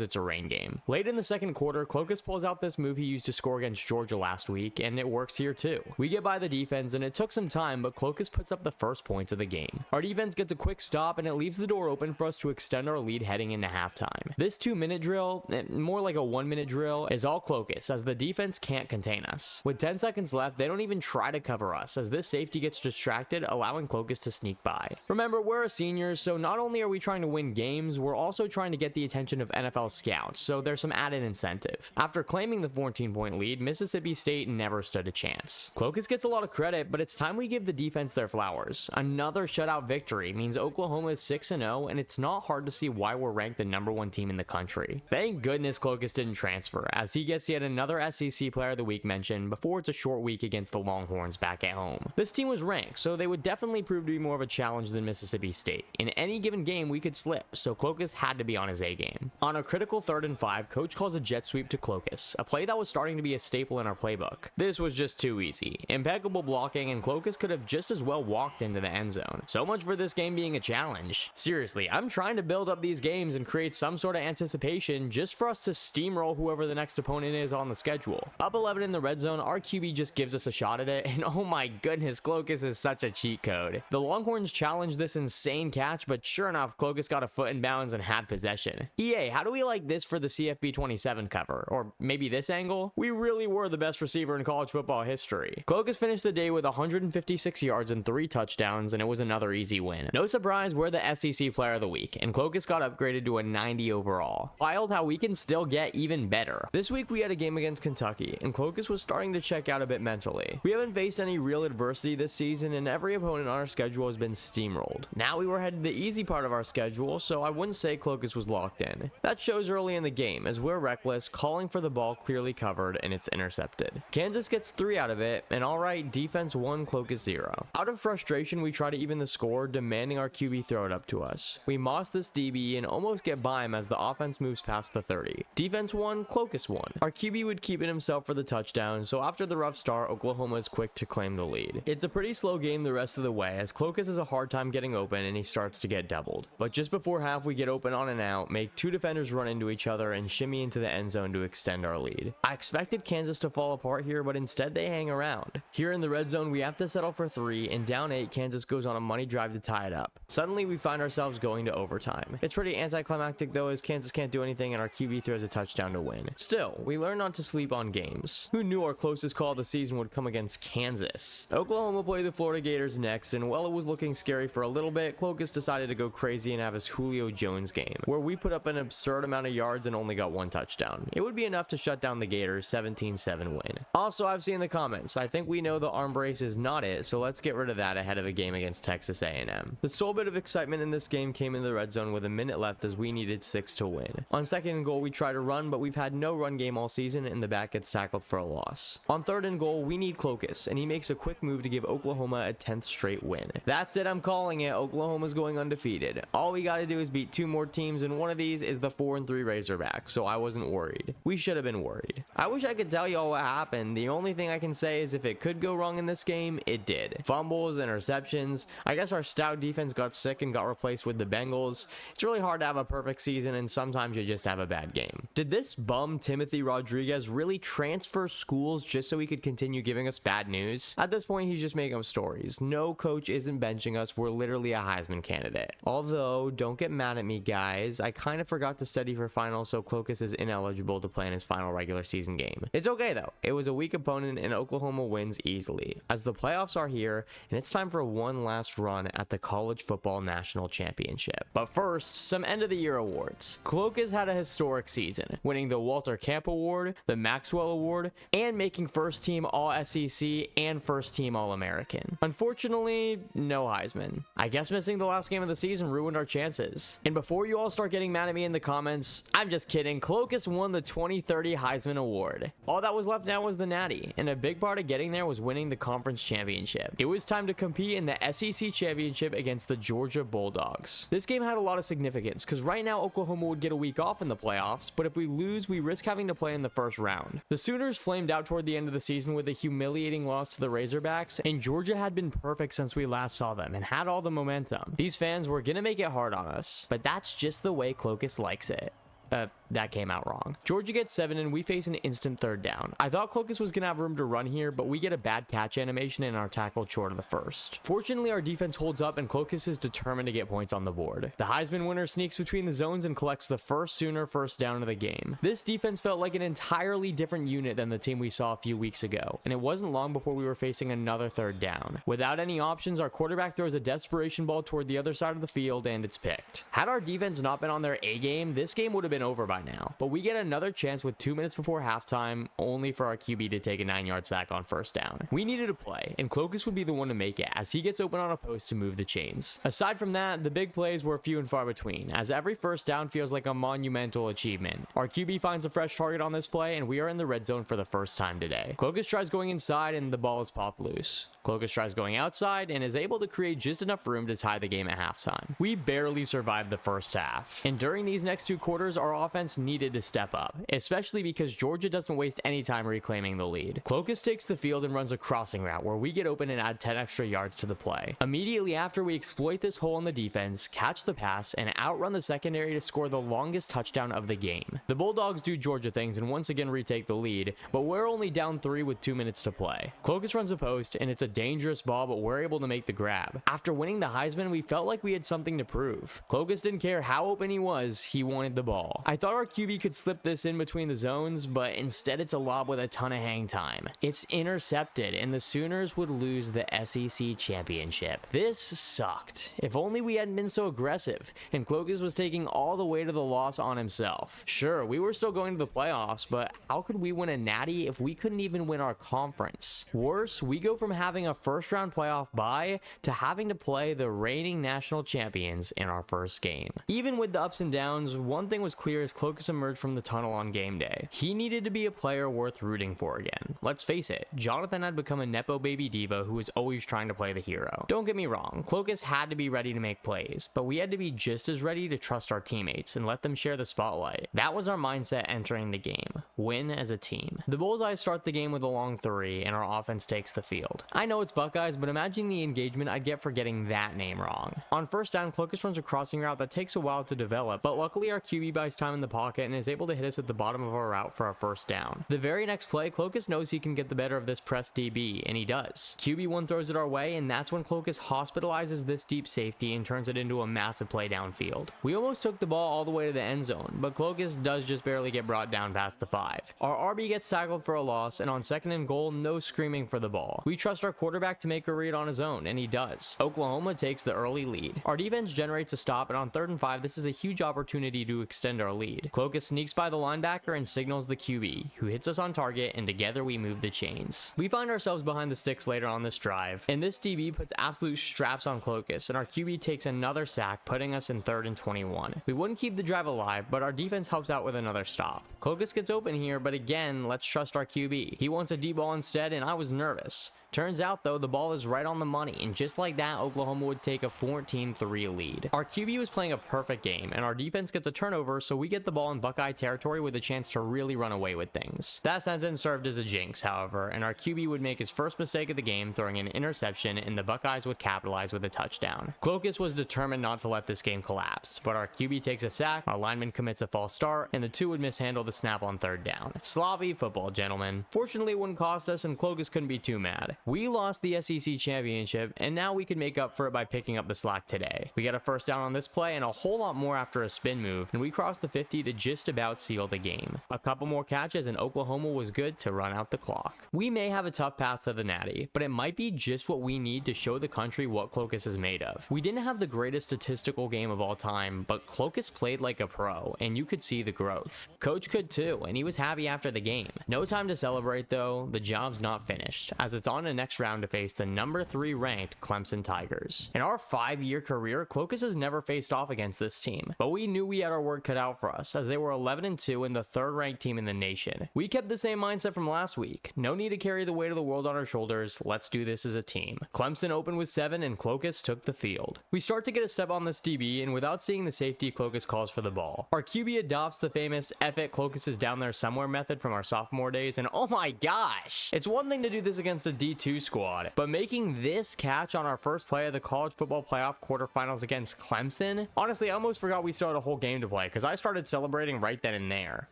it's a rain game. Late in the second quarter, Clokus pulls out this move he used to score against Georgia last week, and it works here too. We get by the defense, and it took some time, but Clokus puts up the first points of the game. Our defense gets a quick stop, and it leaves the door open for us to extend our lead heading into halftime. This 2-minute drill, more like a 1-minute drill, is all Clokus, as the defense can't contain us. With 10 seconds left, they don't even try to cover us, as this safety gets gets distracted, allowing Clokus to sneak by. Remember, we're a seniors, so not only are we trying to win games, we're also trying to get the attention of NFL scouts, so there's some added incentive. After claiming the 14-point lead, Mississippi State never stood a chance. Clokus gets a lot of credit, but it's time we give the defense their flowers. Another shutout victory means Oklahoma is 6-0, and it's not hard to see why we're ranked the #1 team in the country. Thank goodness Clokus didn't transfer, as he gets yet another SEC Player of the Week mention before it's a short week against the Longhorns back at home. This team was ranked, so they would definitely prove to be more of a challenge than Mississippi State. In any given game, we could slip, so Clokus had to be on his A game. On a critical 3rd and 5, coach calls a jet sweep to Clokus, a play that was starting to be a staple in our playbook. This was just too easy. Impeccable blocking, and Clokus could have just as well walked into the end zone. So much for this game being a challenge. Seriously, I'm trying to build up these games and create some sort of anticipation just for us to steamroll whoever the next opponent is on the schedule. Up 11 in the red zone, our QB just gives us a shot at it, and oh my goodness, Clokus is such a cheat code. The Longhorns challenged this insane catch, but sure enough, Clokus got a foot in bounds and had possession. EA, how do we like this for the CFB 27 cover? Or maybe this angle? We really were the best receiver in college football history. Clokus finished the day with 156 yards and 3 touchdowns, and it was another easy win. No surprise, we're the SEC Player of the Week, and Clokus got upgraded to a 90 overall. Wild how we can still get even better. This week we had a game against Kentucky, and Clokus was starting to check out a bit mentally. We haven't faced any real adversity this season, and every opponent on our schedule has been steamrolled. Now we were headed to the easy part of our schedule, so I wouldn't say Clokus was locked in. That shows early in the game, as we're reckless, calling for the ball clearly covered, and it's intercepted. Kansas gets 3 out of it, and alright, defense 1, Clokus 0. Out of frustration, we try to even the score, demanding our QB throw it up to us. We moss this DB and almost get by him as the offense moves past the 30. Defense 1, Clokus 1. Our QB would keep it himself for the touchdown, so after the rough start, Oklahoma is quick to claim the lead. It's a pretty slow game the rest of the way, as Clokus has a hard time getting open and he starts to get doubled. But just before half, we get open on and out, make 2 defenders run into each other, and shimmy into the end zone to extend our lead. I expected Kansas to fall apart here, but instead they hang around. Here in the red zone, we have to settle for 3, and down 8, Kansas goes on a money drive to tie it up. Suddenly, we find ourselves going to overtime. It's pretty anticlimactic though, as Kansas can't do anything and our QB throws a touchdown to win. Still, we learn not to sleep on games. Who knew our closest call of the season would come against Kansas? Oklahoma played the Florida Gators next, and while it was looking scary for a little bit, Clokus decided to go crazy and have his Julio Jones game, where we put up an absurd amount of yards and only got 1 touchdown. It would be enough to shut down the Gators, 17-7 win. Also, I've seen the comments. I think we know the arm brace is not it, so let's get rid of that ahead of a game against Texas A&M. The sole bit of excitement in this game came in the red zone with a minute left, as we needed 6 to win. On 2nd and goal, we try to run, but we've had no run game all season, and the back gets tackled for a loss. On 3rd and goal, we need Clokus, and he makes a quick move to give Oklahoma a 10th straight win. That's it, I'm calling it. Oklahoma's going undefeated. All we gotta do is beat 2 more teams, and one of these is the 4-3 Razorbacks, so I wasn't worried. We should have been worried. I wish I could tell y'all what happened. The only thing I can say is if it could go wrong in this game, it did. Fumbles, interceptions. I guess our stout defense got sick and got replaced with the Bengals. It's really hard to have a perfect season, and sometimes you just have a bad game. Did this bum Timothy Rodriguez really transfer schools just so he could continue giving us bad news? At this point, he's just making up stories. No coach isn't benching us. We're literally a Heisman candidate. Although, don't get mad at me, guys. I kind of forgot to study for finals, so Clokus is ineligible to play in his final regular season game. It's okay though. It was a weak opponent, and Oklahoma wins easily, as the playoffs are here, and it's time for one last run at the College Football National Championship. But first, some end of the year awards. Clokus had a historic season, winning the Walter Camp Award, the Maxwell Award, and making first team All-SEC and first team All-American. Unfortunately, no Heisman. I guess missing the last game of the season ruined our chances. And before you all start getting mad at me in the comments, I'm just kidding. Clokus won the 2030 Heisman Award. All that was left now was the Natty, and a big part of getting there was winning the conference championship. It was time to compete in the SEC championship against the Georgia Bulldogs. This game had a lot of significance, because right now Oklahoma would get a week off in the playoffs, but if we lose, we risk having to play in the first round. The Sooners flamed out toward the end of the season with a humiliating loss to the Razorbacks, and Georgia had been perfect since we last saw them and had all the momentum. These fans were gonna make it hard on us, but that's just the way Clokus likes it. That came out wrong. Georgia gets 7 and we face an instant third down. I thought Clokus was gonna have room to run here, but we get a bad catch animation and are tackled short of the first. Fortunately, our defense holds up and Clokus is determined to get points on the board. The Heisman winner sneaks between the zones and collects the first Sooner first down of the game. This defense felt like an entirely different unit than the team we saw a few weeks ago, and it wasn't long before we were facing another third down. Without any options, our quarterback throws a desperation ball toward the other side of the field and it's picked. Had our defense not been on their A game, this game would have been over by now, but we get another chance with 2 minutes before halftime, only for our QB to take a 9-yard sack on first down. We needed a play, and Clokus would be the one to make it, as he gets open on a post to move the chains. Aside from that, the big plays were few and far between, as every first down feels like a monumental achievement. Our QB finds a fresh target on this play, and we are in the red zone for the first time today. Clokus tries going inside, and the ball is popped loose. Clokus tries going outside, and is able to create just enough room to tie the game at halftime. We barely survived the first half, and during these next 2 quarters, our offense needed to step up, especially because Georgia doesn't waste any time reclaiming the lead. Clokus takes the field and runs a crossing route where we get open and add 10 extra yards to the play. Immediately after, we exploit this hole in the defense, catch the pass, and outrun the secondary to score the longest touchdown of the game. The Bulldogs do Georgia things and once again retake the lead, but we're only down 3 with 2 minutes to play. Clokus runs a post, and it's a dangerous ball, but we're able to make the grab. After winning the Heisman, we felt like we had something to prove. Clokus didn't care how open he was, he wanted the ball. I thought our QB could slip this in between the zones, but instead it's a lob with a ton of hang time. It's intercepted, and the Sooners would lose the SEC championship. This sucked. If only we hadn't been so aggressive, and Clokus was taking all the weight of the loss on himself. Sure, we were still going to the playoffs, but how could we win a natty if we couldn't even win our conference? Worse, we go from having a first-round playoff bye to having to play the reigning national champions in our first game. Even with the ups and downs, one thing was clear as Clokus emerged from the tunnel on game day. He needed to be a player worth rooting for again. Let's face it, Jonathan had become a nepo baby diva who was always trying to play the hero. Don't get me wrong, Clokus had to be ready to make plays, but we had to be just as ready to trust our teammates and let them share the spotlight. That was our mindset entering the game. Win as a team. The Bullseyes start the game with a long 3, and our offense takes the field. I know it's Buckeyes, but imagine the engagement I'd get for getting that name wrong. On first down, Clokus runs a crossing route that takes a while to develop, but luckily our QB buys time in the pocket and is able to hit us at the bottom of our route for our first down. The very next play, Clokus knows he can get the better of this press DB, and he does. QB1 throws it our way, and that's when Clokus hospitalizes this deep safety and turns it into a massive play downfield. We almost took the ball all the way to the end zone, but Clokus does just barely get brought down past the 5. Our RB gets tackled for a loss, and on 2nd and goal, no screaming for the ball. We trust our quarterback to make a read on his own, and he does. Oklahoma takes the early lead. Our defense generates a stop, and on 3rd and 5, this is a huge opportunity to extend our lead. Clokus sneaks by the linebacker and signals the QB, who hits us on target, and together we move the chains. We find ourselves behind the sticks later on this drive, and this DB puts absolute straps on Clokus, and our QB takes another sack, putting us in 3rd and 21. We wouldn't keep the drive alive, but our defense helps out with another stop. Clokus gets open here, but again, let's trust our QB. He wants a deep ball instead, and I was nervous. Turns out though, the ball is right on the money, and just like that, Oklahoma would take a 14-3 lead. Our QB was playing a perfect game, and our defense gets a turnover, so we get the ball in Buckeye territory with a chance to really run away with things. That sentence served as a jinx, however, and our QB would make his first mistake of the game, throwing an interception, and the Buckeyes would capitalize with a touchdown. Clokus was determined not to let this game collapse, but our QB takes a sack, our lineman commits a false start, and the 2 would mishandle the snap on 3rd down. Sloppy football, gentlemen. Fortunately, it wouldn't cost us, and Clokus couldn't be too mad. We lost the SEC championship, and now we can make up for it by picking up the slack today. We got a first down on this play and a whole lot more after a spin move, and we crossed the 50 to just about seal the game. A couple more catches and Oklahoma was good to run out the clock. We may have a tough path to the natty, but it might be just what we need to show the country what Clokus is made of. We didn't have the greatest statistical game of all time, but Clokus played like a pro, and you could see the growth. Coach could too, and he was happy after the game. No time to celebrate though, the job's not finished, as it's on to next round to face the number 3 ranked Clemson Tigers. In our 5-year career, Clokus has never faced off against this team, but we knew we had our work cut out for us, as they were 11-2 and the 3rd ranked team in the nation. We kept the same mindset from last week. No need to carry the weight of the world on our shoulders, let's do this as a team. Clemson opened with 7 and Clokus took the field. We start to get a step on this DB, and without seeing the safety, Clokus calls for the ball. Our QB adopts the famous "F it, Clokus is down there somewhere" method from our sophomore days, and oh my gosh! It's one thing to do this against a D2 squad, but making this catch on our first play of the college football playoff quarterfinals against Clemson? Honestly, I almost forgot we still had a whole game to play, because I started celebrating right then and there.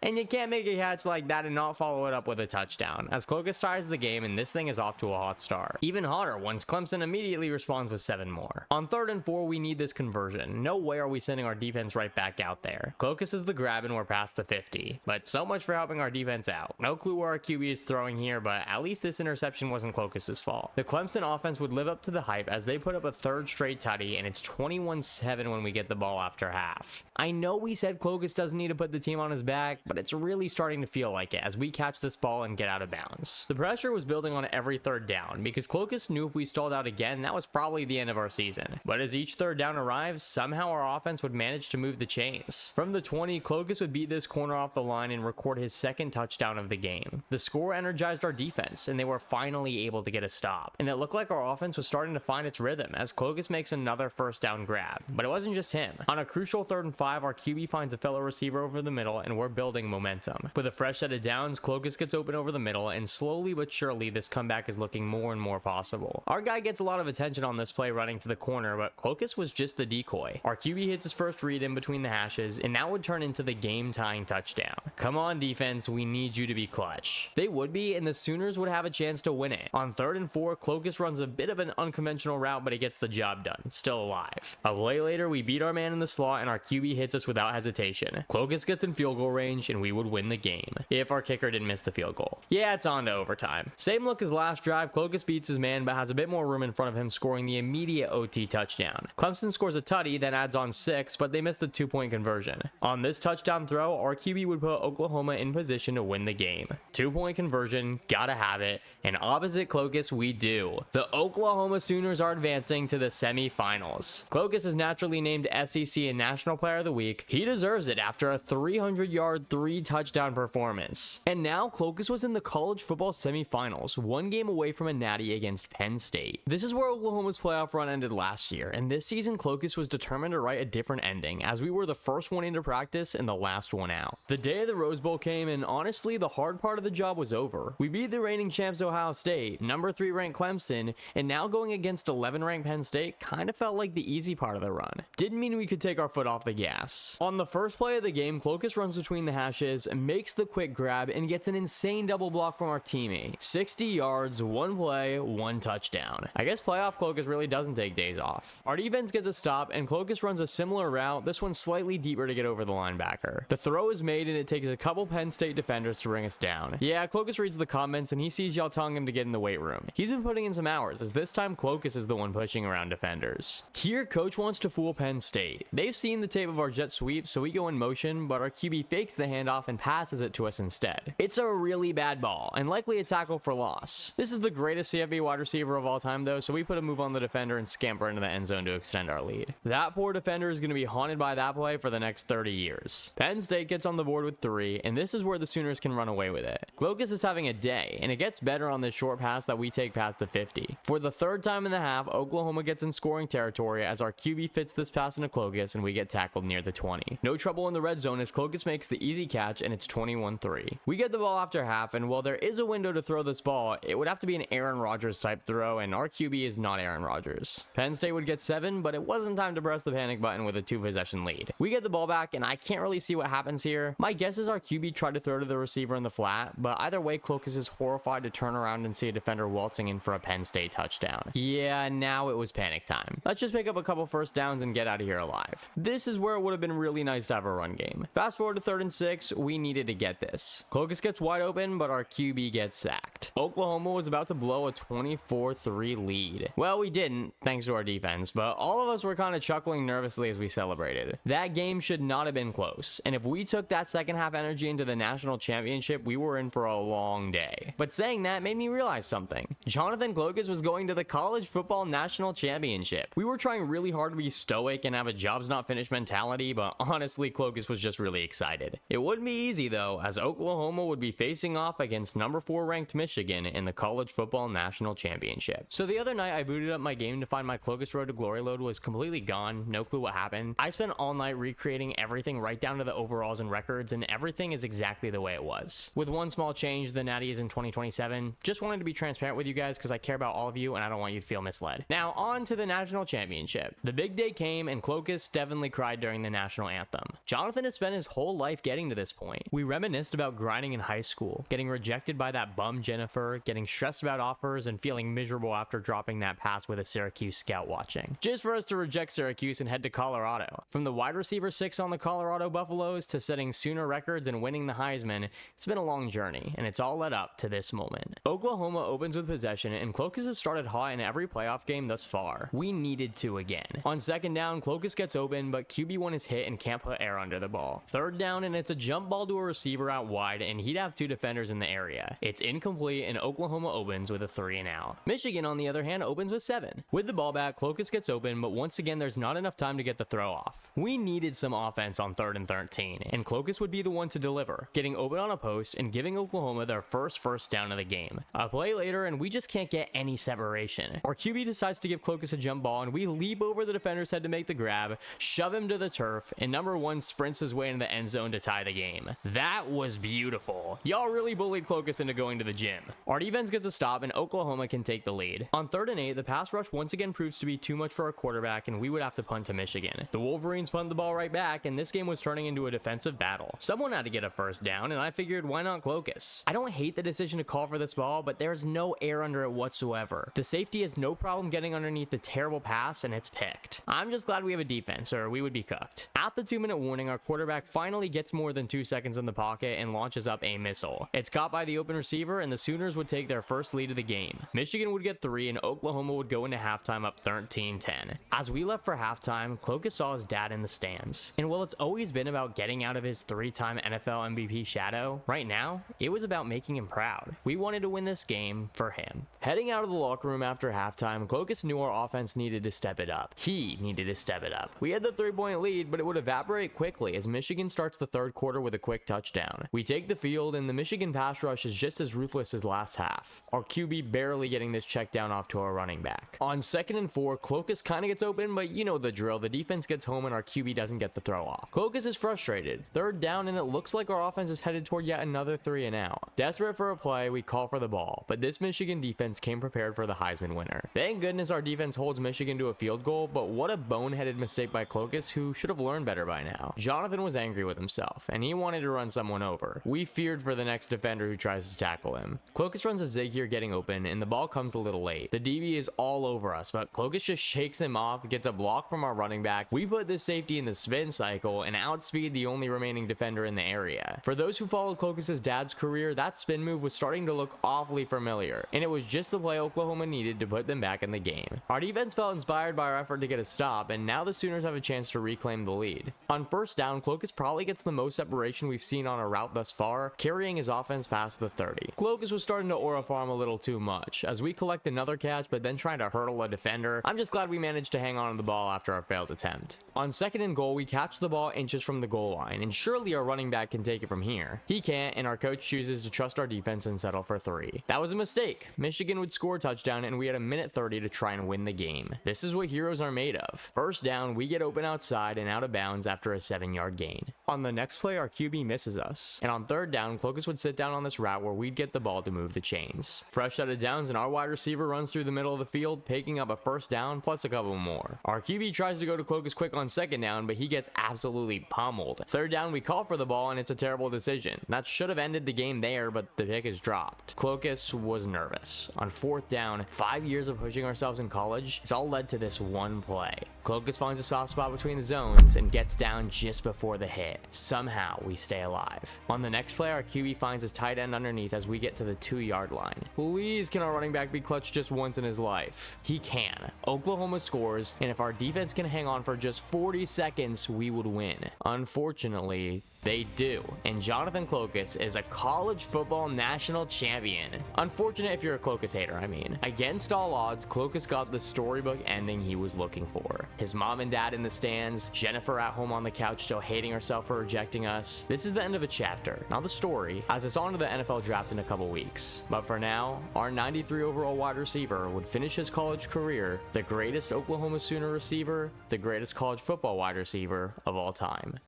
And you can't make a catch like that and not follow it up with a touchdown, as Clokus ties the game and this thing is off to a hot start. Even hotter once Clemson immediately responds with 7 more. On 3rd and 4, we need this conversion. No way are we sending our defense right back out there. Clokus is the grab and we're past the 50. But so much for helping our defense out. No clue where our QB is throwing here, but at least this interception wasn't Clokus's fault. The Clemson offense would live up to the hype as they put up a 3rd straight tutty, and it's 21-7 when we get the ball after half. I know we said Clokus doesn't need to put the team on his back, but it's really starting to feel like it as we catch this ball and get out of bounds. The pressure was building on every 3rd down because Clokus knew if we stalled out again, that was probably the end of our season. But as each 3rd down arrives, somehow our offense would manage to move the chains. From the 20, Clokus would beat this corner off the line and record his 2nd touchdown of the game. The score energized our defense, and they were finally able to get a stop. And it looked like our offense was starting to find its rhythm as Clokus makes another 1st down grab. But it wasn't just him. On a crucial 3rd and 5, our QB finds a fellow receiver over the middle, and we're building momentum. With a fresh set of downs, Clokus gets open over the middle, and slowly but surely this comeback is looking more and more possible. Our guy gets a lot of attention on this play running to the corner, but Clokus was just the decoy. Our QB hits his first read in between the hashes, and that would turn into the game-tying touchdown. Come on, defense, we need you to be clutch. They would be, and the Sooners would have a chance to win it. On 3rd and 4, Clokus runs a bit of an unconventional route, but he gets the job done. Still alive. A play later, we beat our man in the slot, and our QB hits us without hesitation. Clokus gets in field goal range, and we would win the game, if our kicker didn't miss the field goal. Yeah, it's on to overtime. Same look as last drive, Clokus beats his man, but has a bit more room in front of him, scoring the immediate OT touchdown. Clemson scores a tutty, then adds on 6, but they missed the 2-point conversion. On this touchdown throw, our QB would put Oklahoma in position to win the game. 2-point conversion, gotta have it, and opposite Clokus, we do. The Oklahoma Sooners are advancing to the semifinals. Clokus is naturally named SEC and National Player of the Week. He deserves it after a 300-yard, 3-touchdown performance. And now Clokus was in the college football semifinals, 1 game away from a natty against Penn State. This is where Oklahoma's playoff run ended last year, and this season Clokus was determined to write a different ending, as we were the first one into practice and the last one out. The day of the Rose Bowl came, and honestly, the hard part of the job was over. We beat the reigning champs Ohio State, number 3 ranked Clemson, and now going against 11 ranked Penn State kind of felt like the easy part of the run. Didn't mean we could take our foot off the gas. On the first play of the game, Clokus runs between the hashes, makes the quick grab, and gets an insane double block from our teammate. 60 yards, 1 play, 1 touchdown. I guess playoff Clokus really doesn't take days off. Our defense gets a stop, and Clokus runs a similar route, this one slightly deeper to get over the linebacker. The throw is made, and it takes a couple Penn State defenders to bring us down. Yeah, Clokus reads the comments, and he sees y'all telling him to get in the weight room. He's been putting in some hours, as this time Clokus is the one pushing around defenders. Here, coach wants to fool Penn State. They've seen the tape of our jet sweep, so we go in motion, but our QB fakes the handoff and passes it to us instead. It's a really bad ball, and likely a tackle for loss. This is the greatest CFB wide receiver of all time though, so we put a move on the defender and scamper into the end zone to extend our lead. That poor defender is going to be haunted by that play for the next 30 years. Penn State gets on the board with 3, and this is where the Sooners can run away with it. Clokus is having a day, and it gets better on this short pass that we take past the 50. For the 3rd time in the half, Oklahoma gets in scoring territory as our QB fits this pass into Clokus, and we get tackled near the 20. No trouble in the red zone as Clokus makes the easy catch, and it's 21-3. We get the ball after half, and while there is a window to throw this ball, it would have to be an Aaron Rodgers type throw, and our QB is not Aaron Rodgers. Penn State would get 7, but it wasn't time to press the panic button with a 2-possession lead. We get the ball back, and I can't really see what happens here. My guess is our QB tried to throw to the receiver in the flat, but either way, Clokus is horrified to turn around and see a defender waltzing in for a Penn State touchdown. Yeah, now it was panic time. Let's just pick up a couple first downs and get out of here alive. This is where it would have been really nice to have a run game. Fast forward to 3rd and 6, we needed to get this. Clokus gets wide open, but our QB gets sacked. Oklahoma was about to blow a 24-3 lead. Well, we didn't, thanks to our defense, but all of us were kind of chuckling nervously as we celebrated. That game should not have been close, and if we took that second half energy into the national championship, we were in for a long day. But saying that made me realize something. Jonathan Clokus was going to the college football national championship. We were trying really hard to be stoic and have a jobs not finished mentality, but honestly, Clokus was just really excited. It wouldn't be easy though, as Oklahoma would be facing off against number 4 ranked Michigan in the college football national championship. So the other night I booted up my game to find my Clokus Road to Glory load was completely gone, no clue what happened. I spent all night recreating everything right down to the overalls and records, and everything is exactly the way it was. With one small change, the natty is in 2027. Just wanted to be transparent with you guys because I care about all of you and I don't want you to feel misled. Now on to the national championship. The big day came and Clokus definitely cried during the national anthem. Jonathan has spent his whole life getting to this point. We reminisced about grinding in high school, getting rejected by that bum Jennifer, getting stressed about offers, and feeling miserable after dropping that pass with a Syracuse scout watching. Just for us to reject Syracuse and head to Colorado. From the wide receiver 6 on the Colorado Buffaloes to setting Sooner records and winning the Heisman, it's been a long journey, and it's all led up to this moment. Oklahoma opens with possession, and Clokus has started hot in every playoff game thus far. We needed to again. On second down, Clokus gets open, but QB1 is hit and can't put air under the ball. Third down, and it's a jump ball to a receiver out wide, and he'd have 2 defenders in the area. It's incomplete, and Oklahoma opens with a 3 and out. Michigan, on the other hand, opens with 7. With the ball back, Clokus gets open, but once again, there's not enough time to get the throw off. We needed some offense on 3rd and 13, and Clokus would be the one to deliver, getting open on a post and giving Oklahoma their first down of the game. A play later, and we just can't get any separation. Our QB decides to give Clokus a jump ball, and we leap over the defender's head to make the grab, shove him to the turf, and number 1 sprints his way into the end zone to tie the game. That was beautiful. Y'all really bullied Clokus into going to the gym. Our defense gets a stop, and Oklahoma can take the lead. On 3rd and 8, the pass rush once again proves to be too much for our quarterback, and we would have to punt to Michigan. The Wolverines punt the ball right back, and this game was turning into a defensive battle. Someone had to get a first down, and I figured, why not Clokus? I don't hate the decision to call for this ball, but there's no air under it whatsoever. The safety has no problem getting underneath the terrible pass, and it's picked. I'm just glad we have a defense, or we would be cooked. At the 2-minute warning, our quarterback finally gets more than 2 seconds in the pocket and launches up a missile. It's caught by the open receiver, and the Sooners would take their first lead of the game. Michigan would get 3, and Oklahoma would go into halftime up 13-10. As we left for halftime, Clokus saw his dad in the stands. And while it's always been about getting out of his 3-time NFL MVP shadow, right now, it was about making him proud. We wanted to win this game for him. Heading out of the locker room after halftime, Clokus knew our offense needed to step it up. He needed to step it up. We had the 3-point lead, but it would evaporate quickly as Michigan starts the 3rd quarter with a quick touchdown. We take the field, and the Michigan pass rush is just as ruthless as last half. Our QB barely getting this check down off to our running back. On 2nd and 4, Clokus kind of gets open, but you know the drill. The defense gets home, and our QB doesn't get the throw off. Clokus is frustrated. 3rd down, and it looks like our offense is headed toward yet another 3 and out. Desperate for a play, we call for the ball, but this Michigan defense came prepared for the Heisman winner. Thank goodness our defense holds Michigan to a field goal, but what a boneheaded mistake by Clokus, who should have learned better by now. Jonathan was angry with himself, and he wanted to run someone over. We feared for the next defender who tries to tackle him. Clokus runs a zig here getting open, and the ball comes a little late. The DB is all over us, but Clokus just shakes him off, gets a block from our running back. We put this safety in the spin cycle and outspeed the only remaining defender in the area. For those who followed Clokus' dad's career, that spin move was starting to look awfully familiar, and it was just the play Oklahoma needed to put them back in the game. Our defense felt inspired by our effort to get a stop, and now the Sooners have a chance to reclaim the lead. On 1st down, Clokus probably gets the most separation we've seen on a route thus far, carrying his offense past the 30. Clokus was starting to aura farm a little too much, as we collect another catch but then trying to hurdle a defender. I'm just glad we managed to hang on to the ball after our failed attempt. On 2nd and goal, we catch the ball inches from the goal line, and surely our running back can take it from here. He can't, and our coach chooses to trust our defense and settle for 3. That was a mistake. Michigan would score a touchdown, and we had a minute 30 to try and win the game. This is what heroes are made of. 1st down, we get open outside and out of bounds after a 7-yard gain. On the next play, our QB misses us, and on 3rd down, Clokus would sit down on this route where we'd get the ball to move the chains. Fresh out of downs, and our wide receiver runs through the middle of the field, picking up a 1st down plus a couple more. Our QB tries to go to Clokus quick on 2nd down, but he gets absolutely pummeled. 3rd down, we call for the ball, and it's a terrible decision. That should have ended the game there, but the pick is dropped. Clokus was nervous. On 4th down, 5 years of pushing ourselves in college, it's all led to this one play. Clokus finds a soft spot between the zones and gets down just before the hit. Somehow, we stay alive. On the next play, our QB finds his tight end underneath as we get to the 2-yard line. Please, can our running back be clutch just once in his life? He can. Oklahoma scores, and if our defense can hang on for just 40 seconds, we would win. Unfortunately, they do, and Jonathan Clokus is a college football national champion. Unfortunate if you're a Clokus hater, I mean. Against all odds, Clokus got the storybook ending he was looking for. His mom and dad in the stands, Jennifer at home on the couch still hating herself for rejecting us. This is the end of a chapter, not the story, as it's on to the NFL draft in a couple weeks. But for now, our 93 overall wide receiver would finish his college career the greatest Oklahoma Sooner receiver, the greatest college football wide receiver of all time.